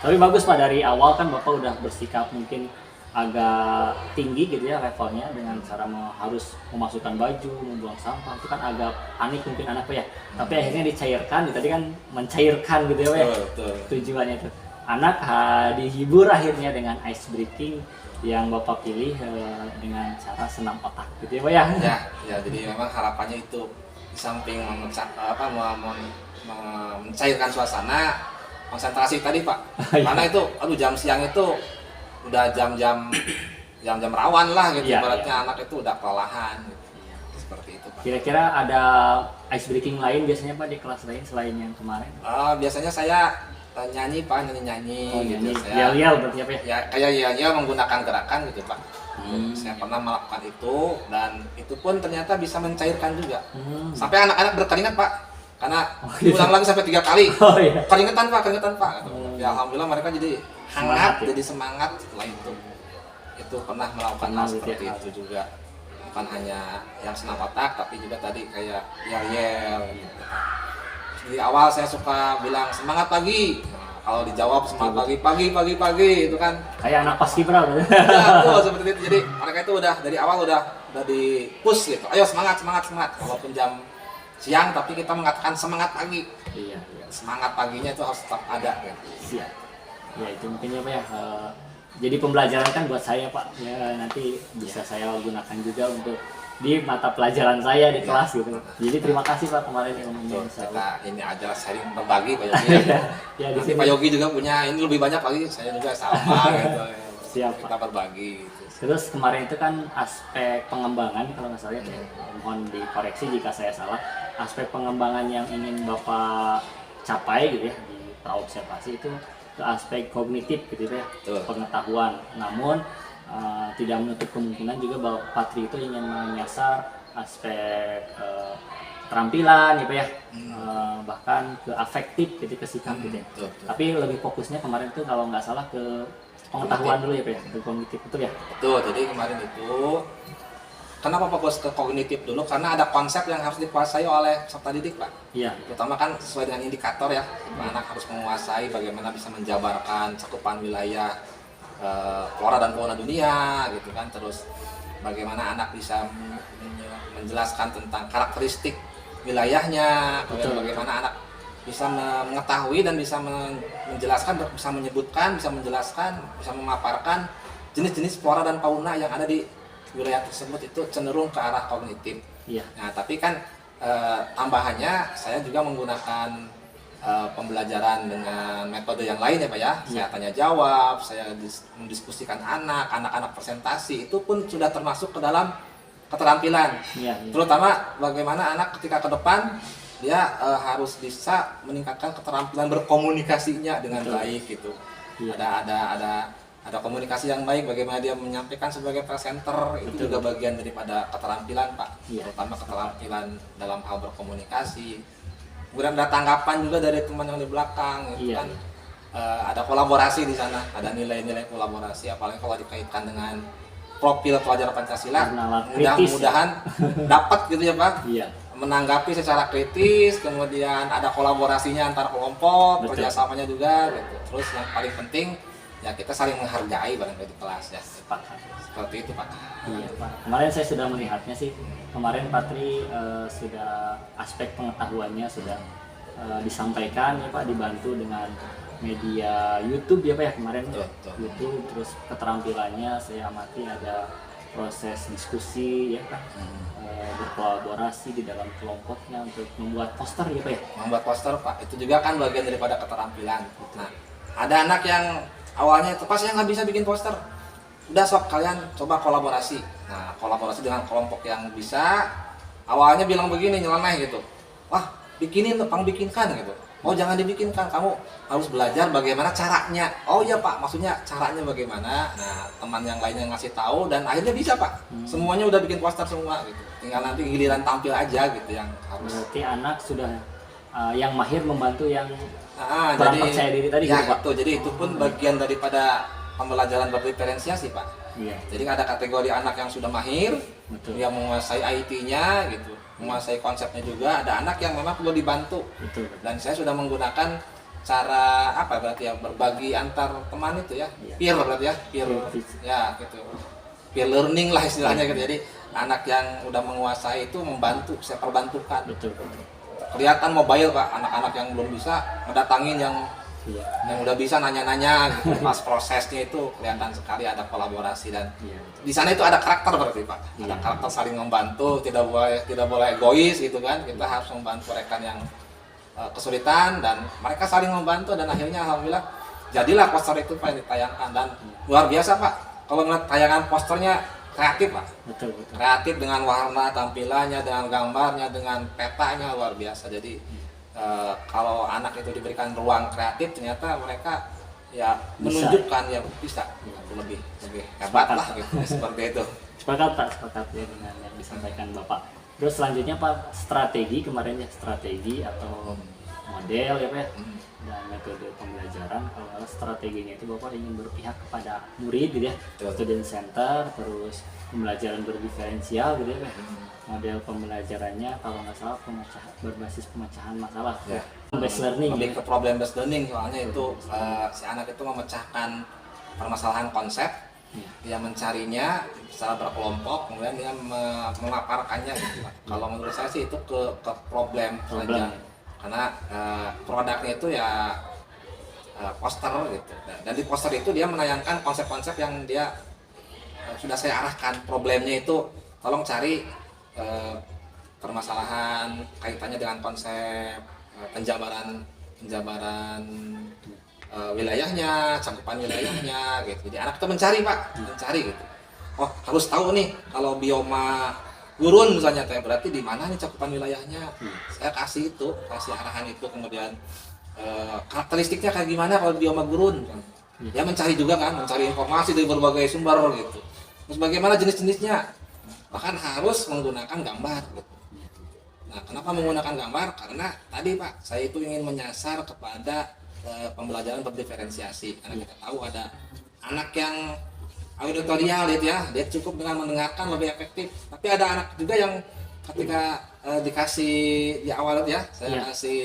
Tapi bagus Pak, dari awal kan Bapak udah bersikap mungkin agak tinggi gitu ya levelnya dengan cara harus memasukkan baju, membuang sampah, itu kan agak panik mungkin anak Pak ya. Tapi akhirnya dicairkan, tadi kan mencairkan gitu ya Pak ya. Betul. Tujuannya itu anak dihibur akhirnya dengan ice breaking yang Bapak pilih dengan cara senam otak gitu ya Pak ya. Ya, jadi memang harapannya itu di samping mencairkan suasana, konsentrasi tadi Pak. Karena itu jam siang itu udah jam-jam rawan lah gitu, Iya, ibaratnya iya. anak itu udah kelelahan gitu. Seperti itu Pak. Kira-kira ada ice breaking lain biasanya Pak di kelas lain selain yang kemarin? Biasanya saya nyanyi Pak, nyanyi Oh, gitu. nyanyi. Saya Yel-yel berarti apa ya? ya kayak yel menggunakan gerakan gitu Pak. Hmm. Saya pernah melakukan itu dan itu pun ternyata bisa mencairkan juga. Hmm. Sampai anak-anak berkeringat Pak, karena Oh, gitu. ulang lagi sampai 3 kali. Oh iya. Keringetan Pak. Hmm. Ya alhamdulillah mereka jadi Semangat, hangat, ya? jadi semangat setelah itu. Itu pernah melakukan Pernah hal gitu seperti ya. itu juga. Bukan hanya yang senam otak, tapi juga tadi kayak yel-yel. Gitu. Di awal saya suka bilang semangat pagi. Nah, kalau dijawab semangat pagi itu kan Kayak anak paskibra gitu. ya, tuh, seperti itu. Jadi mereka itu udah dari awal udah di push gitu. Ayo semangat. Walaupun jam siang tapi kita mengatakan semangat pagi. Iya. Semangat paginya itu harus tetap ada gitu. Siap. Ya itu mungkin ya Pak ya. Jadi pembelajaran kan buat saya Pak. Ya nanti bisa saya gunakan juga untuk di mata pelajaran saya di Ya. kelas gitu. Jadi terima kasih Pak kemarin ilmunya. Betul, Insya kita Allah. ini aja sharing berbagi Pak Yogi. Ya di Nanti sini. Pak Yogi juga punya ini lebih banyak lagi, saya juga sama gitu. Siap, Kita berbagi gitu. Terus kemarin itu kan aspek pengembangan kalau nggak salah ya, mohon dikoreksi jika saya salah. Aspek pengembangan yang ingin Bapak capai gitu ya di praobservasi itu ke aspek kognitif gitu ya, Betul. pengetahuan. Namun tidak menutup kemungkinan juga bahwa Patri itu ingin menyasar aspek keterampilan gitu ya, bahkan ke afektif gitu, ke sikap gitu ya. Betul. Tapi lebih fokusnya kemarin tuh kalau nggak salah ke pengetahuan dulu ya Pak ya, ke kognitif itu ya. Betul, jadi kemarin itu kenapa fokus ke kognitif dulu? Karena ada konsep yang harus dikuasai oleh peserta didik Pak. Iya. Terutama kan sesuai dengan indikator ya, anak harus menguasai bagaimana bisa menjabarkan cakupan wilayah flora dan fauna dunia gitu kan, terus bagaimana anak bisa menjelaskan tentang karakteristik wilayahnya, Betul. bagaimana anak bisa mengetahui dan bisa menjelaskan, bisa menyebutkan, bisa menjelaskan, bisa memaparkan jenis-jenis flora dan fauna yang ada di wilayah tersebut, itu cenderung ke arah kognitif. Iya. Nah, tapi kan tambahannya saya juga menggunakan pembelajaran dengan metode yang lain ya Pak ya. Saya tanya jawab, saya mendiskusikan anak-anak presentasi, itu pun sudah termasuk ke dalam keterampilan. Iya. Terutama bagaimana anak ketika ke depan dia harus bisa meningkatkan keterampilan berkomunikasinya dengan Betul. baik gitu. Iya. Ada komunikasi yang baik, bagaimana dia menyampaikan sebagai presenter, itu Betul. juga bagian daripada keterampilan Pak. Iya. Terutama keterampilan dalam hal berkomunikasi. Kemudian ada tanggapan juga dari teman yang di belakang, itu Iya. kan ada kolaborasi di sana, ada nilai-nilai kolaborasi, apalagi kalau dikaitkan dengan profil pelajar Pancasila, Pengenalan kritis. mudah-mudahan dapat gitu ya Pak, Iya. menanggapi secara kritis, kemudian ada kolaborasinya antar kelompok, Betul. kerjasamanya juga gitu. Terus yang paling penting ya kita saling menghargai barangkali di kelas ya. Sepakat. Seperti itu Pak. Iya Pak. Kemarin saya sudah melihatnya sih. Kemarin Patri sudah aspek pengetahuannya sudah disampaikan ya Pak, dibantu dengan media YouTube ya Pak ya kemarin. Betul. YouTube, terus keterampilannya saya amati ada proses diskusi ya Pak, berkolaborasi di dalam kelompoknya untuk membuat poster ya Pak ya. Membuat poster Pak, itu juga kan bagian daripada keterampilan. Nah, ada anak yang awalnya itu pas saya nggak bisa bikin poster, udah sok kalian coba kolaborasi. Nah, kolaborasi dengan kelompok yang bisa. Awalnya bilang begini, nyeleneh gitu, wah bikinin, bikinkan gitu. Oh jangan dibikinkan, kamu harus belajar bagaimana caranya. Oh iya Pak, maksudnya caranya bagaimana. Nah, teman yang lainnya ngasih tahu dan akhirnya bisa Pak. Semuanya udah bikin poster semua gitu. Tinggal nanti giliran tampil aja gitu yang harus. Berarti anak sudah yang mahir membantu yang Nah, kurang jadi percaya diri tadi ya gitu Pak. itu, jadi itu pun bagian daripada pembelajaran berdiferensiasi Pak. Iya, Jadi ada kategori anak yang sudah mahir, betul. yang menguasai IT-nya gitu, menguasai konsepnya juga. Ada anak yang memang perlu dibantu. Betul. Dan saya sudah menggunakan cara apa berarti ya, berbagi antar teman itu ya, Iya. peer berarti ya, peer ya gitu, peer learning lah istilahnya gitu. Jadi anak yang udah menguasai itu membantu, saya perbantukan. Betul, betul. Kelihatan mobile Pak, anak-anak yang belum bisa ngedatangin yang Iya. udah bisa nanya-nanya gitu. Pas prosesnya itu kelihatan sekali ada kolaborasi dan Iya. di sana itu ada karakter berarti Pak, ada Iya. karakter saling membantu, tidak boleh egois gitu kan. Kita harus membantu rekan yang kesulitan dan mereka saling membantu dan akhirnya alhamdulillah jadilah poster itu Pak yang ditayangkan dan luar biasa Pak. Kalau ngeliat tayangan posternya kreatif Pak, Betul, betul. kreatif dengan warna tampilannya, dengan gambarnya, dengan petanya luar biasa. Jadi kalau anak itu diberikan ruang kreatif ternyata mereka ya Bisa. menunjukkan ya bisa lebih hebat lah gitu seperti itu. Sepakat Pak, sepakat ya dengan yang disampaikan Bapak. Terus selanjutnya Pak, strategi kemarin ya, strategi atau model ya Pak ya, dan metode pembelajaran. Kalau nggak salah strateginya itu Bapak ingin berpihak kepada murid gitu ya, Betul. student center, terus pembelajaran berdiferensial gitu ya Pak. Model pembelajarannya kalau nggak salah berbasis pemecahan masalah, Ya. based learning. Lebih ke problem based learning soalnya itu si anak itu memecahkan permasalahan konsep, dia mencarinya secara berkelompok, kemudian dia memaparkannya gitu Pak. Kalau menurut saya sih itu ke problem saja, karena produknya itu ya poster gitu, dan di poster itu dia menayangkan konsep-konsep yang dia sudah saya arahkan. Problemnya itu tolong cari permasalahan kaitannya dengan konsep, penjabaran wilayahnya, cakupan wilayahnya gitu. Jadi anak itu mencari Pak, mencari gitu. Oh harus tahu nih kalau bioma gurun misalnya, berarti di mana nih cakupan wilayahnya. Saya kasih arahan itu, kemudian karakteristiknya kayak gimana kalau bioma gurun. Ya mencari juga kan, mencari informasi dari berbagai sumber gitu. Terus bagaimana jenis-jenisnya, bahkan harus menggunakan gambar gitu. Nah kenapa menggunakan gambar? Karena tadi Pak, saya itu ingin menyasar kepada pembelajaran berdiferensiasi. Karena kita tahu ada anak yang auditorial gitu ya, dia cukup dengan mendengarkan lebih efektif. Tapi ada anak juga yang ketika dikasih di awal itu ya, saya kasih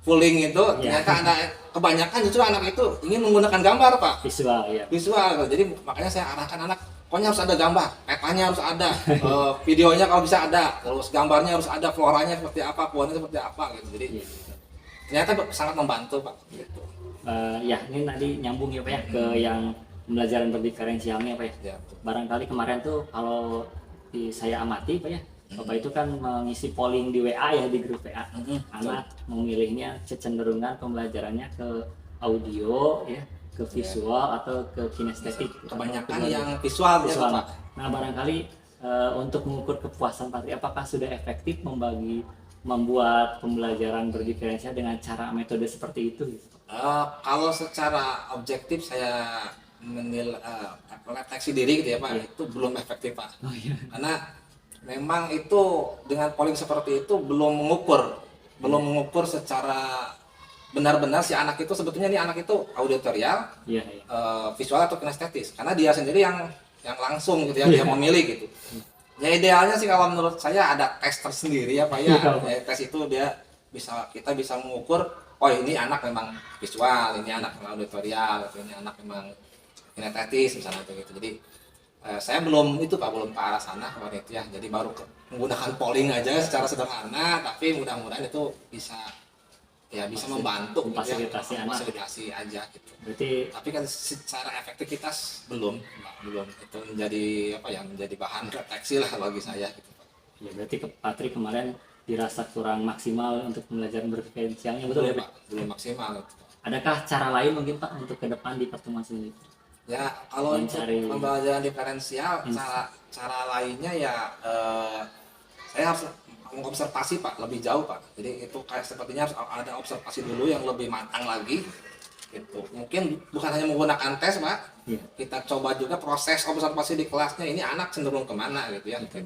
pooling itu, ternyata ada kebanyakan justru anak itu ingin menggunakan gambar Pak. Visual ya. Visual, jadi makanya saya arahkan anak, pokoknya harus ada gambar, petanya harus ada, videonya kalau bisa ada, terus gambarnya harus ada, floranya seperti apa, pohonnya seperti apa gitu. Jadi ternyata sangat membantu Pak. Gitu. Ya ini tadi nyambung ya Pak ya ke yang pembelajaran berdiferensialnya Pak ya. Ya. Barangkali kemarin tuh kalau saya amati Pak ya, Bapak itu kan mengisi polling di WA ya, di grup WA. Anak memilihnya kecenderungan pembelajarannya ke audio ya, ke visual atau ke kinestetik. Kebanyakan yang visual ya Pak. Nah barangkali untuk mengukur kepuasan Patri, apakah sudah efektif membuat pembelajaran berdiferensial dengan cara metode seperti itu? Kalau secara objektif saya refleksi diri gitu ya Pak, itu belum efektif Pak. Karena memang itu dengan polling seperti itu belum mengukur secara benar-benar si anak itu sebetulnya nih anak itu auditorial, visual atau kinestetis. Karena dia sendiri yang langsung gitu ya, dia memilih gitu. Ya idealnya sih kalau menurut saya ada tes tersendiri ya Pak ya. Tes itu kita bisa mengukur, oh ini anak memang visual, ini anak memang auditorial, ini anak memang kinestetis misalnya gitu. Jadi saya belum ke arah sana kemarin itu ya. Jadi baru menggunakan polling aja secara sederhana, tapi mudah-mudahan itu bisa ya bisa membantu gitu ya, memfasilitasi anak. memfasilitasi aja gitu. Berarti Tapi kan secara efektivitas belum itu menjadi apa ya, menjadi bahan refleksi lah bagi saya gitu. ya berarti Patri kemarin dirasa kurang maksimal untuk pembelajaran berfrekuensialnya, betul ya Pak? Belum maksimal gitu. Adakah cara lain mungkin Pak untuk ke depan di pertemuan selanjutnya? Ya kalau untuk Mencari- pembelajaran diferensial cara lainnya ya saya harus mengobservasi Pak lebih jauh Pak. Jadi itu kayak sepertinya harus ada observasi dulu yang lebih matang lagi. Gitu. Mungkin bukan hanya menggunakan tes Pak. Iya. Kita coba juga proses observasi di kelasnya, ini anak cenderung kemana gitu ya. Gitu.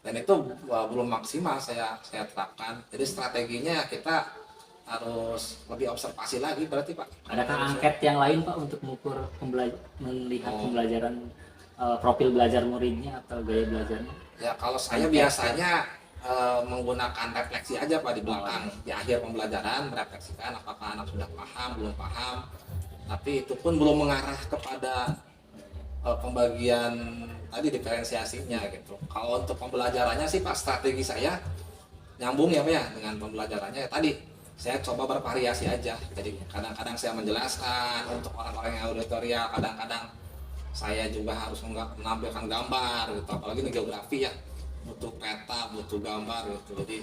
Dan itu belum maksimal saya terapkan. Jadi strateginya kita harus lebih observasi lagi berarti Pak. Adakah angket yang lain Pak untuk mengukur melihat pembelajaran profil belajar muridnya atau gaya belajarnya? Ya kalau saya biasanya menggunakan refleksi aja Pak di belakang, di akhir pembelajaran merefleksikan apakah anak sudah paham, belum paham. Tapi itu pun belum mengarah kepada pembagian tadi diferensiasinya gitu. Kalau untuk pembelajarannya sih Pak, strategi saya nyambung ya Pak ya dengan pembelajarannya ya, tadi saya coba bervariasi aja. Jadi kadang-kadang saya menjelaskan untuk orang-orang yang auditorial, kadang-kadang saya juga harus menampilkan gambar gitu, apalagi di geografi ya, butuh peta, butuh gambar gitu. Jadi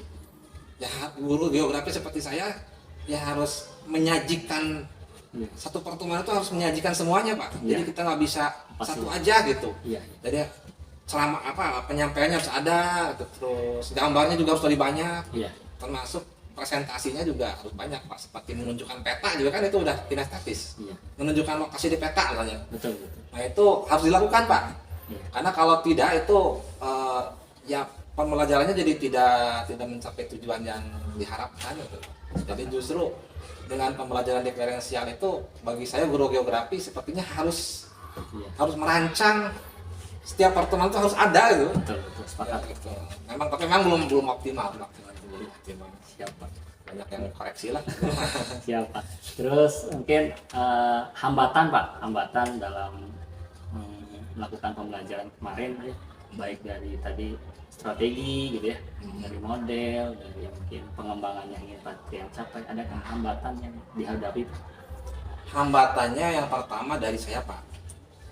ya guru geografi seperti saya ya harus menyajikan satu pertemuan itu harus menyajikan semuanya Pak. Jadi kita nggak bisa Pasti. satu aja gitu. Iya. Jadi selama penyampaiannya harus ada, terus gambarnya juga harus lebih banyak, Iya. termasuk presentasinya juga harus banyak Pak. Seperti menunjukkan peta juga kan itu udah kinestetis. Iya. Menunjukkan lokasi di peta misalnya. Betul, betul. Nah itu harus dilakukan Pak. Iya. Karena kalau tidak itu ya pembelajarannya jadi tidak mencapai tujuan yang diharapkan gitu. Jadi justru dengan pembelajaran diferensial itu bagi saya guru geografi sepertinya harus Iya. merancang setiap pertemuan itu harus ada gitu. Betul, betul. Ya, Sepakat. gitu. Tapi memang belum optimal, belum optimal. Siapa? Banyak yang koreksi lah. Siapa? Terus mungkin hambatan Pak, hambatan dalam melakukan pembelajaran kemarin ya, baik dari tadi strategi gitu ya, dari model, dari mungkin pengembangan yang ingin Patri yang capai, adakah hambatan yang dihadapi Pak? Hambatannya yang pertama dari saya Pak.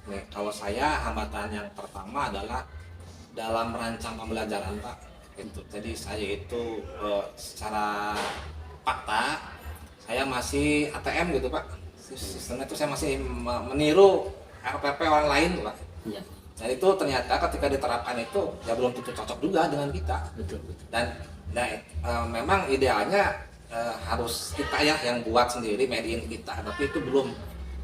Nih, kalau saya hambatan yang pertama adalah dalam merancang pembelajaran Pak. Gitu. Jadi saya itu secara fakta saya masih ATM gitu Pak. Sistemnya itu saya masih meniru RPP orang lain Pak. Iya. Dan itu ternyata ketika diterapkan itu ya belum tentu cocok juga dengan kita. Betul, betul. Dan memang idealnya harus kita ya yang buat sendiri, made in kita, tapi itu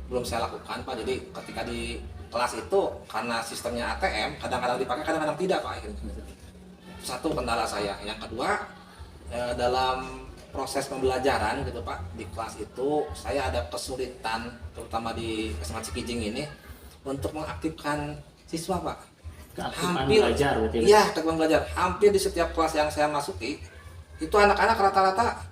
belum saya lakukan Pak. Jadi ketika di kelas itu karena sistemnya ATM kadang-kadang dipakai, kadang-kadang tidak Pak. Satu kendala saya. Yang kedua dalam proses pembelajaran gitu Pak, di kelas itu saya ada kesulitan terutama di SMA Cikijing ini untuk mengaktifkan siswa Pak. Keaktifan belajar berarti ya? Iya, keaktifan belajar. Hampir di setiap kelas yang saya masuki itu anak-anak rata-rata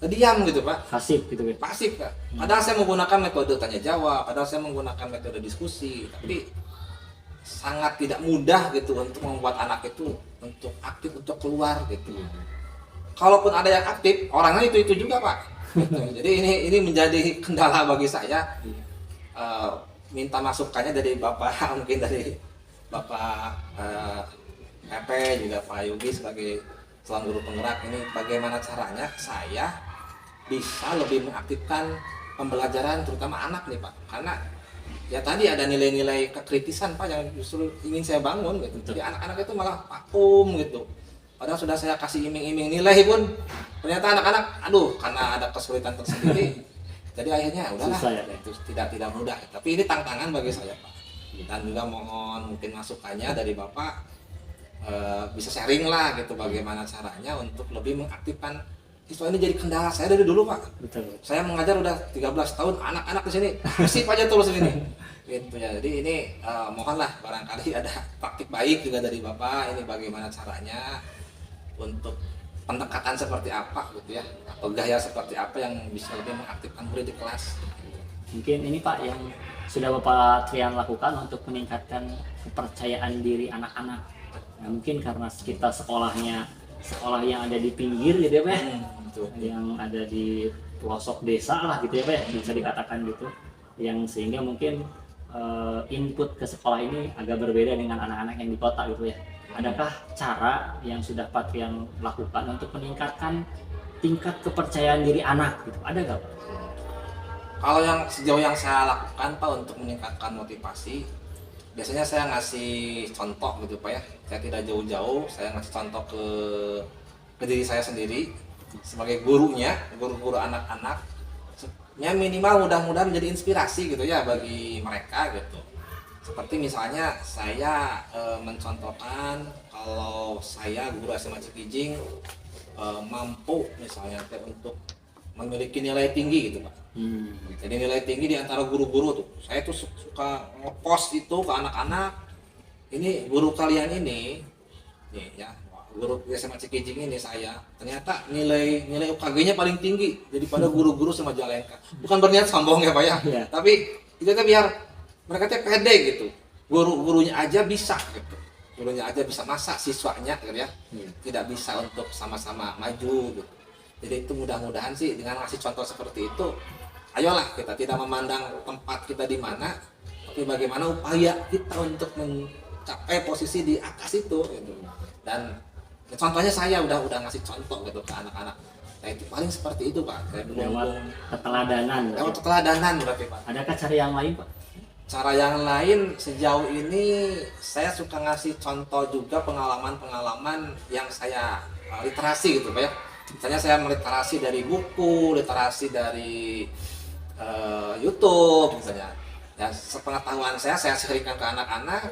diam gitu Pak, Pasif gitu kan? pasif Pak. Padahal saya menggunakan metode tanya jawab, padahal saya menggunakan metode diskusi, tapi sangat tidak mudah gitu untuk membuat anak itu untuk aktif, untuk keluar gitu. Kalaupun ada yang aktif, orangnya itu juga Pak. Gitu. Jadi ini menjadi kendala bagi saya. Minta masukannya dari Bapak, mungkin dari Bapak EP juga Pak Yugi sebagai seorang guru penggerak, ini bagaimana caranya saya bisa lebih mengaktifkan pembelajaran terutama anak nih Pak. Karena ya tadi ada nilai-nilai kekritisan Pak yang justru ingin saya bangun gitu. Jadi anak-anak itu malah vakum gitu. Padahal sudah saya kasih iming-iming nilai pun ternyata anak-anak aduh karena ada kesulitan tersendiri. Jadi akhirnya udahlah, Susah ya, itu tidak mudah. Tapi ini tantangan bagi saya Pak. Dan juga mohon mungkin masukannya dari Bapak bisa sharing lah gitu bagaimana caranya untuk lebih mengaktifkan siswa ini. Jadi kendala saya dari dulu Pak. Betul. Saya mengajar udah 13 tahun, anak-anak di sini masih aja terus ini. Gitu ya. Jadi ini mohonlah barangkali ada praktik baik juga dari Bapak, ini bagaimana caranya untuk pendekatan seperti apa gitu ya, atau gaya seperti apa yang bisa lebih mengaktifkan murid di kelas. Mungkin ini Pak yang sudah Bapak Trian lakukan untuk meningkatkan kepercayaan diri anak-anak. Nah, mungkin karena kita sekolahnya sekolah yang ada di pinggir gitu ya Pak ya? Betul. Yang ada di pelosok desa lah gitu ya Pak ya, bisa dikatakan gitu, yang sehingga mungkin input ke sekolah ini agak berbeda dengan anak-anak yang di kota gitu ya. Adakah cara yang sudah Pak yang lakukan untuk meningkatkan tingkat kepercayaan diri anak gitu? Ada nggak Pak? Kalau yang sejauh yang saya lakukan Pak untuk meningkatkan motivasi, biasanya saya ngasih contoh gitu Pak ya. Saya tidak jauh-jauh, saya ngasih contoh ke diri saya sendiri sebagai gurunya, guru-guru anak-anak. Ya minimal mudah-mudahan menjadi inspirasi gitu ya bagi mereka gitu. Seperti misalnya saya mencontohkan kalau saya guru SMA Cikijing mampu misalnya untuk memiliki nilai tinggi gitu Pak. Jadi nilai tinggi di antara guru-guru tuh. Saya tuh suka ngepost itu ke anak-anak. Ini guru kalian ini, nih ya, guru SMA Cikijing ini saya ternyata nilai UKG-nya paling tinggi daripada guru-guru Majalengka. Bukan berniat sombong ya Pak ya. Iya. Tapi itu tuh biar mereka tuh pede gitu. Guru-gurunya aja bisa gitu. Gurunya aja bisa, masa siswanya gitu ya. Tidak bisa untuk sama-sama maju gitu. Jadi itu mudah-mudahan sih dengan ngasih contoh seperti itu, ayolah kita tidak memandang tempat kita di mana, tapi bagaimana upaya kita untuk mencapai posisi di atas itu gitu. Dan contohnya saya udah ngasih contoh gitu ke anak-anak. Nah itu paling seperti itu Pak. Saya Lewat keteladanan. lewat keteladanan berarti Pak. Adakah cara yang lain Pak? Cara yang lain sejauh ini saya suka ngasih contoh juga pengalaman-pengalaman yang saya literasi gitu Pak ya. Misalnya saya meliterasi dari buku, literasi dari YouTube misalnya. Ya sepengetahuan saya sharingkan ke anak-anak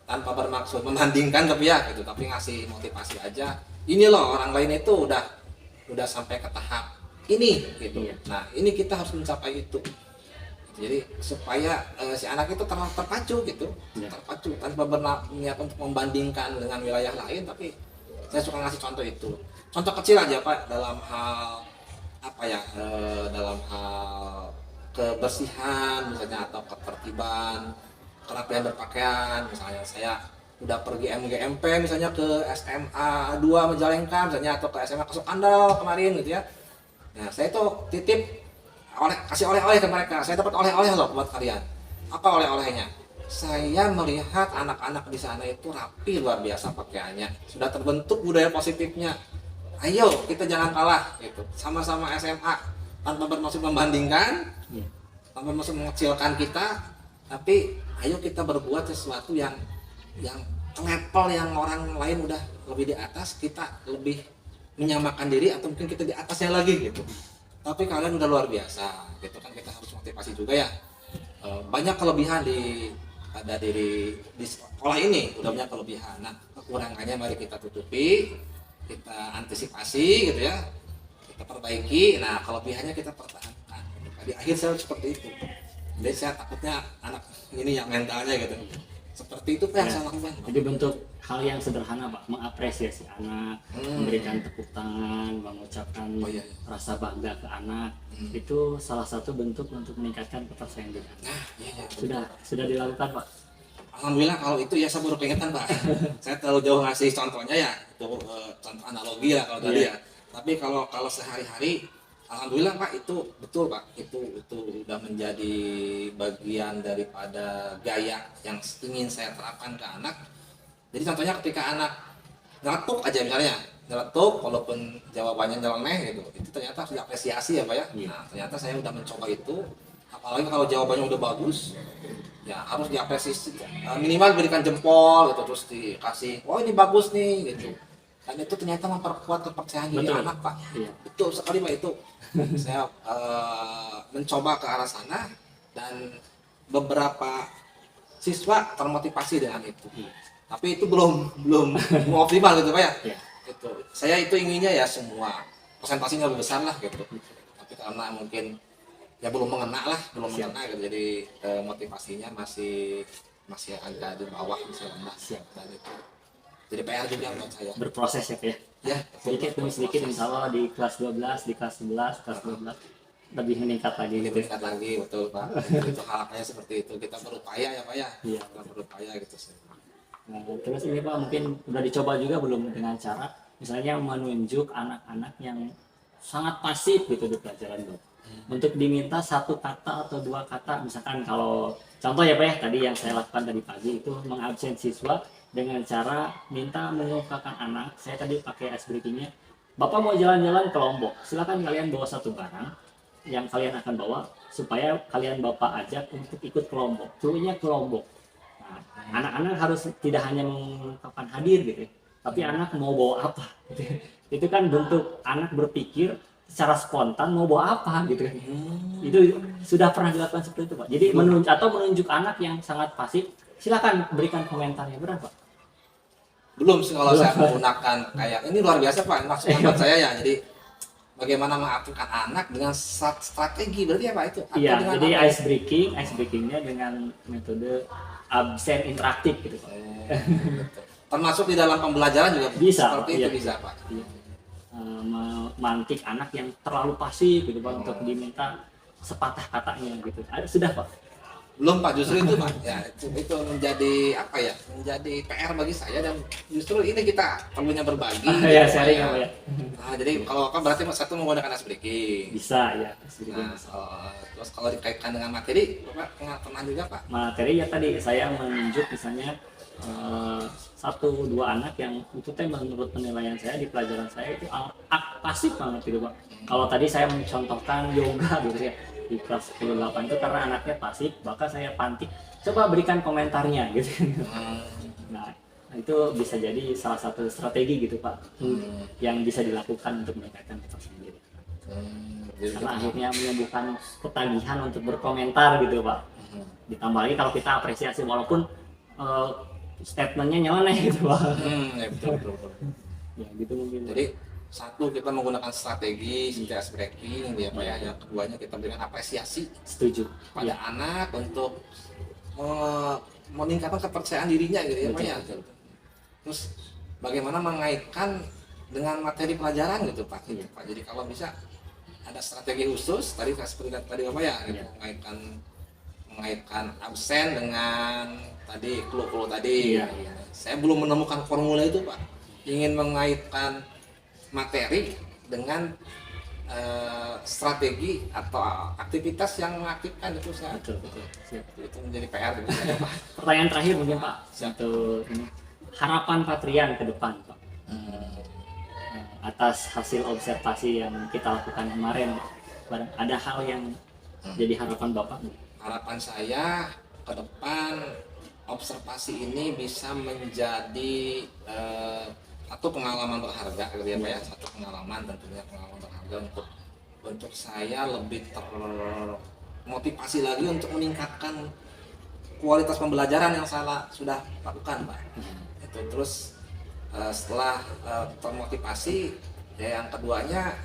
tanpa bermaksud membandingkan tapi ya gitu, tapi ngasih motivasi aja. Ini loh orang lain itu udah sampai ke tahap ini gitu. Nah, ini kita harus mencapai itu. Jadi supaya si anak itu terpacu gitu, terpacu tanpa berniat untuk membandingkan dengan wilayah lain, tapi saya suka ngasih contoh itu. Contoh kecil aja Pak dalam hal apa ya, dalam hal kebersihan misalnya atau ketertiban, kerapian berpakaian. Misalnya saya udah pergi MGMP misalnya ke SMA 2 Majalengka misalnya atau ke SMA Kasukandal kemarin gitu ya. Nah saya tuh titip kasih oleh-oleh ke mereka. Saya dapat oleh-oleh loh buat kalian. Apa oleh-olehnya? Saya melihat anak-anak di sana itu rapi luar biasa pakaiannya. Sudah terbentuk budaya positifnya. Ayo kita jangan kalah gitu. Sama-sama SMA tanpa bermaksud membandingkan, tanpa bermaksud mengecilkan kita, tapi ayo kita berbuat sesuatu yang level yang orang lain udah lebih di atas, kita lebih menyamakan diri atau mungkin kita di atasnya lagi gitu. Tapi kalian udah luar biasa gitu kan, kita harus motivasi juga ya. Banyak kelebihan di sekolah ini, udah banyak kelebihan. Nah, kekurangannya mari kita tutupi, kita antisipasi gitu ya, kita perbaiki. Nah, kelebihannya kita pertahankan. Di akhir saya seperti itu. Jadi saya takutnya anak ini yang mentalnya gitu. Seperti itu Pak yang saya lakukan. Jadi bentuk hal yang sederhana Pak, mengapresiasi anak, memberikan tepuk tangan, mengucapkan rasa bangga ke anak, itu salah satu bentuk untuk meningkatkan kepercayaan diri. Nah, iya. Sudah dilakukan Pak. Alhamdulillah kalau itu ya saya baru pengen Pak. Saya terlalu jauh ngasih contohnya ya, itu contoh analogi lah kalau tadi ya. Tapi kalau sehari-hari, alhamdulillah Pak itu betul Pak, itu udah menjadi bagian daripada gaya yang ingin saya terapkan ke anak. Jadi contohnya ketika anak nyeletuk aja misalnya, nyeletuk walaupun jawabannya nyeleneh gitu, itu ternyata harus diapresiasi ya Pak ya. Nah ternyata saya udah mencoba itu, apalagi kalau jawabannya udah bagus, ya harus diapresiasi, minimal berikan jempol gitu, terus dikasih, oh ini bagus nih gitu. Dan itu ternyata memperkuat kepercayaan diri anak Pak. Betul sekali Pak itu. Saya mencoba ke arah sana dan beberapa siswa termotivasi dengan itu. Tapi itu belum optimal gitu Pak ya. Itu saya itu inginnya ya semua presentasinya lebih besar lah gitu. Tapi karena mungkin ya belum mengena gitu. Jadi motivasinya masih agak di bawah misalnya. Dan itu jadi PR juga buat saya. Berproses ya Pak ya. Ya, Sedikit demi sedikit insya Allah di kelas 12, di kelas 11, kelas 12 lebih meningkat lagi. Meningkat lagi, betul Pak. Itu harapannya seperti itu. Kita berupaya ya Pak ya. Kita berupaya gitu sih. Nah, terus ini Pak mungkin udah dicoba juga belum dengan cara misalnya menunjuk anak-anak yang sangat pasif gitu di pelajaran Bapak. Untuk diminta satu kata atau dua kata, misalkan kalau contoh ya Pak ya, tadi yang saya lakukan tadi pagi itu mengabsen siswa dengan cara minta mengungkapkan anak. Saya tadi pakai ice breakingnya, Bapak mau jalan-jalan ke Lombok, silakan kalian bawa satu barang yang kalian akan bawa supaya kalian Bapak ajak untuk ikut ke Lombok, turunnya ke Lombok. Nah, anak-anak harus tidak hanya mengungkapkan hadir gitu ya, tapi anak mau bawa apa gitu. Itu kan bentuk anak berpikir secara spontan mau bawa apa gitu kan. Itu sudah pernah dilakukan seperti itu Pak. Jadi menunjuk anak yang sangat pasif, silakan berikan komentarnya berapa. Belum sih kalau saya menggunakan kayak ini luar biasa Pak, maksudnya buat saya ya. Jadi bagaimana mengaktifkan anak dengan strategi berarti apa itu? Atau Iya, dengan jadi apa? ice breakingnya dengan metode absen interaktif gitu Pak. Betul. Termasuk di dalam pembelajaran juga Bisa, seperti iya. itu bisa Pak. Iya. Memantik anak yang terlalu pasif gitu Pak, untuk diminta sepatah katanya gitu. Sudah Pak. Belum Pak, justru itu Pak. Ya, itu menjadi apa ya? Menjadi PR bagi saya dan justru ini kita perlunya berbagi. Ya, gitu, Pak, sharing ya. apa ya. Nah, jadi kalau apa berarti satu menggunakan ice breaking. Bisa ya. Nah, terus kalau dikaitkan dengan materi, Bapak pernah juga Pak? Materi ya tadi saya menunjuk misalnya satu dua anak yang itu teh menurut penilaian saya di pelajaran saya itu pasif banget gitu Pak. Kalau tadi saya mencontohkan yoga gitu ya di kelas 10-8 itu karena anaknya pasif, maka saya pantik coba berikan komentarnya gitu. Nah itu bisa jadi salah satu strategi gitu Pak, yang bisa dilakukan untuk meningkatkan motivasi diri. Karena akhirnya menyembuhkan ketagihan untuk berkomentar gitu Pak. Ditambah lagi kalau kita apresiasi walaupun statementnya nyeleneh gitu Pak. Ya betul. Ya gitu mungkin. Jadi satu kita menggunakan strategi ice breaking ya Pak ya. Yang keduanya kita berikan apresiasi Setuju. pada anak untuk meningkatkan kepercayaan dirinya gitu ya Pak ya. Terus bagaimana mengaitkan dengan materi pelajaran gitu Pak. Gitu, Pak. Jadi kalau bisa ada strategi khusus tadi seperti tadi Bapak ya gitu, mengaitkan absen dengan tadi clue tadi. Iya. Saya belum menemukan formula itu Pak. Ingin mengaitkan materi dengan strategi atau aktivitas yang mengaktifkan itu saya. Betul. Siap. Itu menjadi PR gitu saya Pak. Pertanyaan terakhir mungkin Pak untuk ini. Harapan Patrian ke depan Pak. Atas hasil observasi yang kita lakukan kemarin, ada hal yang jadi harapan Bapak? Harapan saya ke depan observasi ini bisa menjadi satu pengalaman berharga gitu ya Pak ya, satu pengalaman tentunya pengalaman berharga untuk saya lebih termotivasi lagi untuk meningkatkan kualitas pembelajaran yang saya sudah lakukan Pak. Itu terus setelah termotivasi ya yang keduanya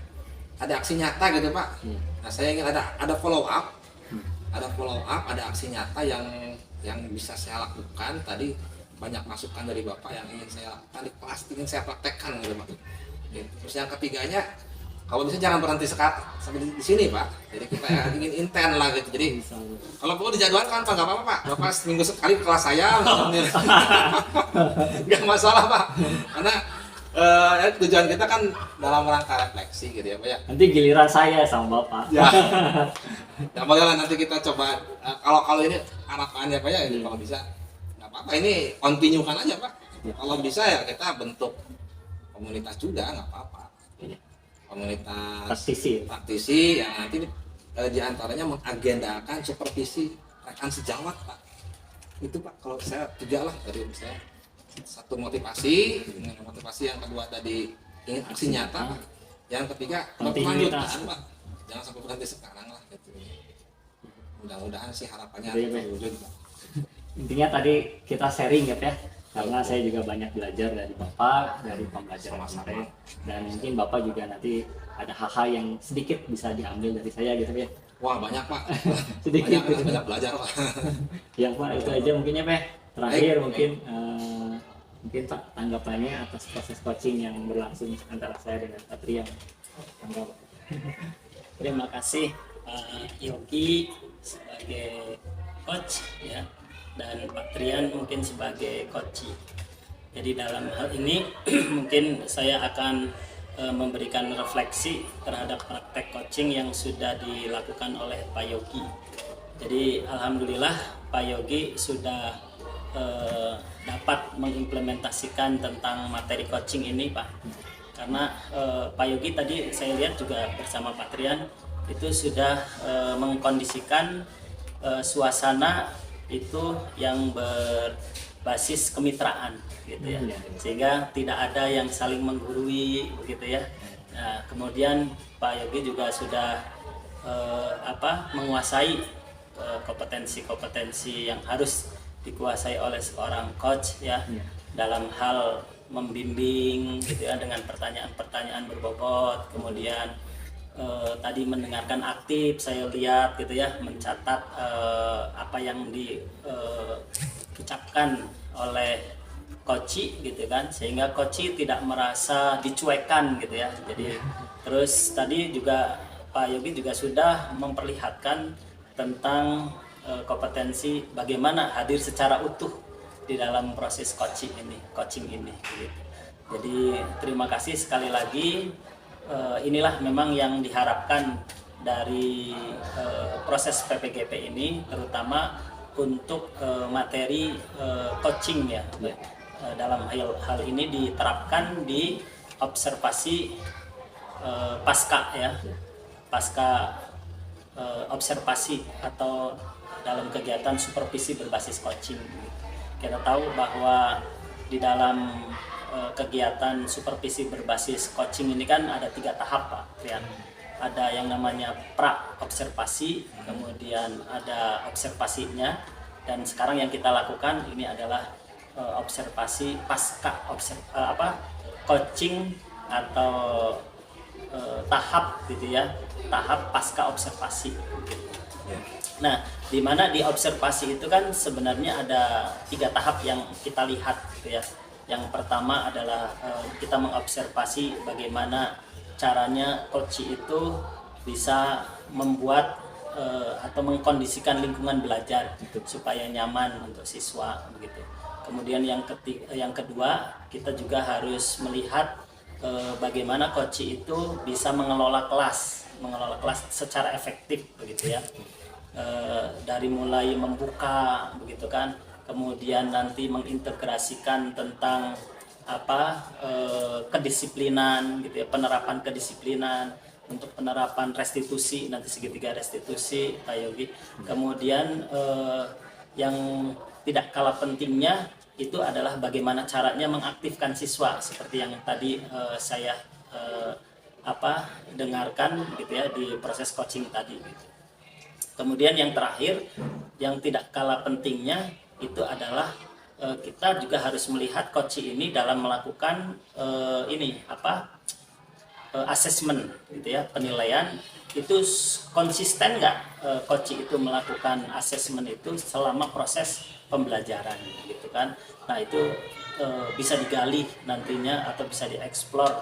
ada aksi nyata gitu Pak. Nah saya ingin ada follow up, ada aksi nyata yang bisa saya lakukan. Tadi banyak masukan dari Bapak yang ingin saya lakukan di kelas, ingin saya praktekkan gitu Pak. Terus yang ketiganya kalau bisa jangan berhenti sampai di sini Pak. Jadi kita ingin intens lah gitu. Jadi kalau perlu dijadwalkan Pak, nggak apa-apa Pak. Bapak seminggu sekali ke kelas saya, nggak masalah Pak. Karena tujuan kita kan dalam rangka refleksi gitu ya Pak ya. Nanti giliran saya sama Bapak. Ya. Nah, bolehlah nanti kita coba kalau ini harapannya Pak ya, kalau bisa nggak apa-apa ini continue-kan aja Pak. Kalau bisa ya kita bentuk komunitas juga nggak apa-apa. Komunitas praktisi yang nanti diantaranya mengagendakan supervisi rekan sejawat Pak. Itu Pak kalau saya 3 lah dari saya. Satu motivasi, yang kedua tadi ingin aksi nyata, yang ketiga berkelanjutan Pak. Jangan sampai berhenti sekarang lah gitu. Mudah-mudahan sih harapannya terwujud Pak. Intinya tadi kita sharing ya Pak ya. Karena saya juga banyak belajar dari Bapak, dari pembelajaran saya, dan mungkin Bapak juga nanti ada hal-hal yang sedikit bisa diambil dari saya gitu ya. Wah banyak Pak, Sedikit banyak belajar Pak. Ya Pak itu aja mungkin ya Pak. Terakhir mungkin Pak tanggapannya atas proses coaching yang berlangsung antara saya dengan Patrian. Terima kasih Pak Yogi sebagai coach ya, dan Pak Trian mungkin sebagai coach. Jadi dalam hal ini mungkin saya akan memberikan refleksi terhadap praktek coaching yang sudah dilakukan oleh Pak Yogi. Jadi alhamdulillah Pak Yogi sudah dapat mengimplementasikan tentang materi coaching ini, Pak. Karena Pak Yogi tadi saya lihat juga bersama Pak Trian itu sudah mengkondisikan suasana itu yang berbasis kemitraan gitu ya, sehingga tidak ada yang saling menggurui begitu ya. Nah, kemudian Pak Yogi juga sudah menguasai kompetensi-kompetensi yang harus dikuasai oleh seorang coach ya, dalam hal membimbing gitu ya, dengan pertanyaan-pertanyaan berbobot, kemudian tadi mendengarkan aktif, saya lihat gitu ya, mencatat apa yang diucapkan oleh coach gitu kan, sehingga coach tidak merasa dicuekan gitu ya. Jadi terus tadi juga Pak Yogi juga sudah memperlihatkan tentang kompetensi bagaimana hadir secara utuh di dalam proses coaching ini gitu. Jadi terima kasih sekali lagi. Inilah memang yang diharapkan dari proses PPGP ini, terutama untuk materi coaching ya. Dalam hal ini diterapkan di observasi pasca ya, pasca observasi atau dalam kegiatan supervisi berbasis coaching. Kita tahu bahwa di dalam kegiatan supervisi berbasis coaching ini kan ada 3 tahap, Pak Trian. Ada yang namanya pra observasi, kemudian ada observasinya, dan sekarang yang kita lakukan ini adalah observasi pasca coaching atau tahap gitu ya, tahap pasca observasi. Nah, di mana di observasi itu kan sebenarnya ada 3 tahap yang kita lihat gitu ya. Yang pertama adalah kita mengobservasi bagaimana caranya coach itu bisa membuat atau mengkondisikan lingkungan belajar supaya nyaman untuk siswa begitu. Kemudian yang kedua, kita juga harus melihat bagaimana coach itu bisa mengelola kelas secara efektif begitu ya. Dari mulai membuka begitu kan, kemudian nanti mengintegrasikan tentang kedisiplinan gitu ya, penerapan kedisiplinan untuk penerapan restitusi, nanti segitiga restitusi Pak Yogi. Kemudian yang tidak kalah pentingnya itu adalah bagaimana caranya mengaktifkan siswa seperti yang tadi saya dengarkan gitu ya di proses coaching tadi gitu. Kemudian yang terakhir yang tidak kalah pentingnya itu adalah kita juga harus melihat coach ini dalam melakukan asesmen gitu ya, penilaian itu konsisten nggak coach itu melakukan asesmen itu selama proses pembelajaran gitu kan. Nah itu bisa digali nantinya atau bisa dieksplor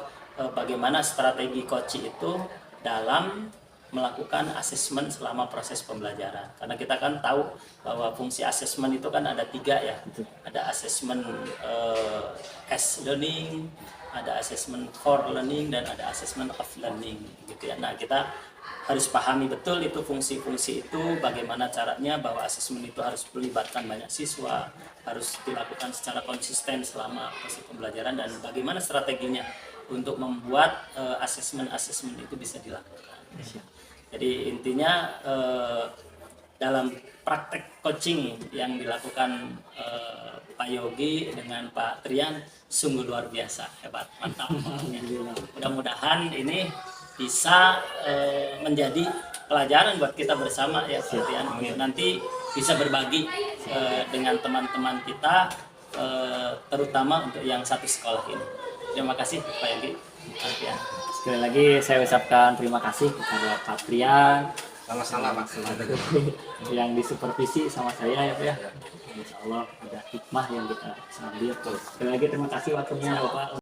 bagaimana strategi coach itu dalam melakukan asesmen selama proses pembelajaran. Karena kita kan tahu bahwa fungsi asesmen itu kan ada 3 ya. Ada asesmen as learning, ada asesmen for learning, dan ada asesmen of learning gitu ya. Nah kita harus pahami betul itu fungsi-fungsi itu, bagaimana caranya bahwa asesmen itu harus melibatkan banyak siswa, harus dilakukan secara konsisten selama proses pembelajaran, dan bagaimana strateginya untuk membuat asesmen-asesmen itu bisa dilakukan. Jadi intinya dalam praktek coaching yang dilakukan Pak Yogi dengan Pak Trian sungguh luar biasa, hebat, mantap. Mudah-mudahan ini bisa menjadi pelajaran buat kita bersama ya Pak Trian. Nanti bisa berbagi dengan teman-teman kita, terutama untuk yang satu sekolah ini. Terima kasih Pak Yogi. Sekali lagi saya ucapkan terima kasih kepada Pak Trian, Sama-sama Pak. yang disupervisi sama saya ya Pak ya. Insya Allah ada hikmah yang kita ambil. Sekali lagi terima kasih waktunya Bapak.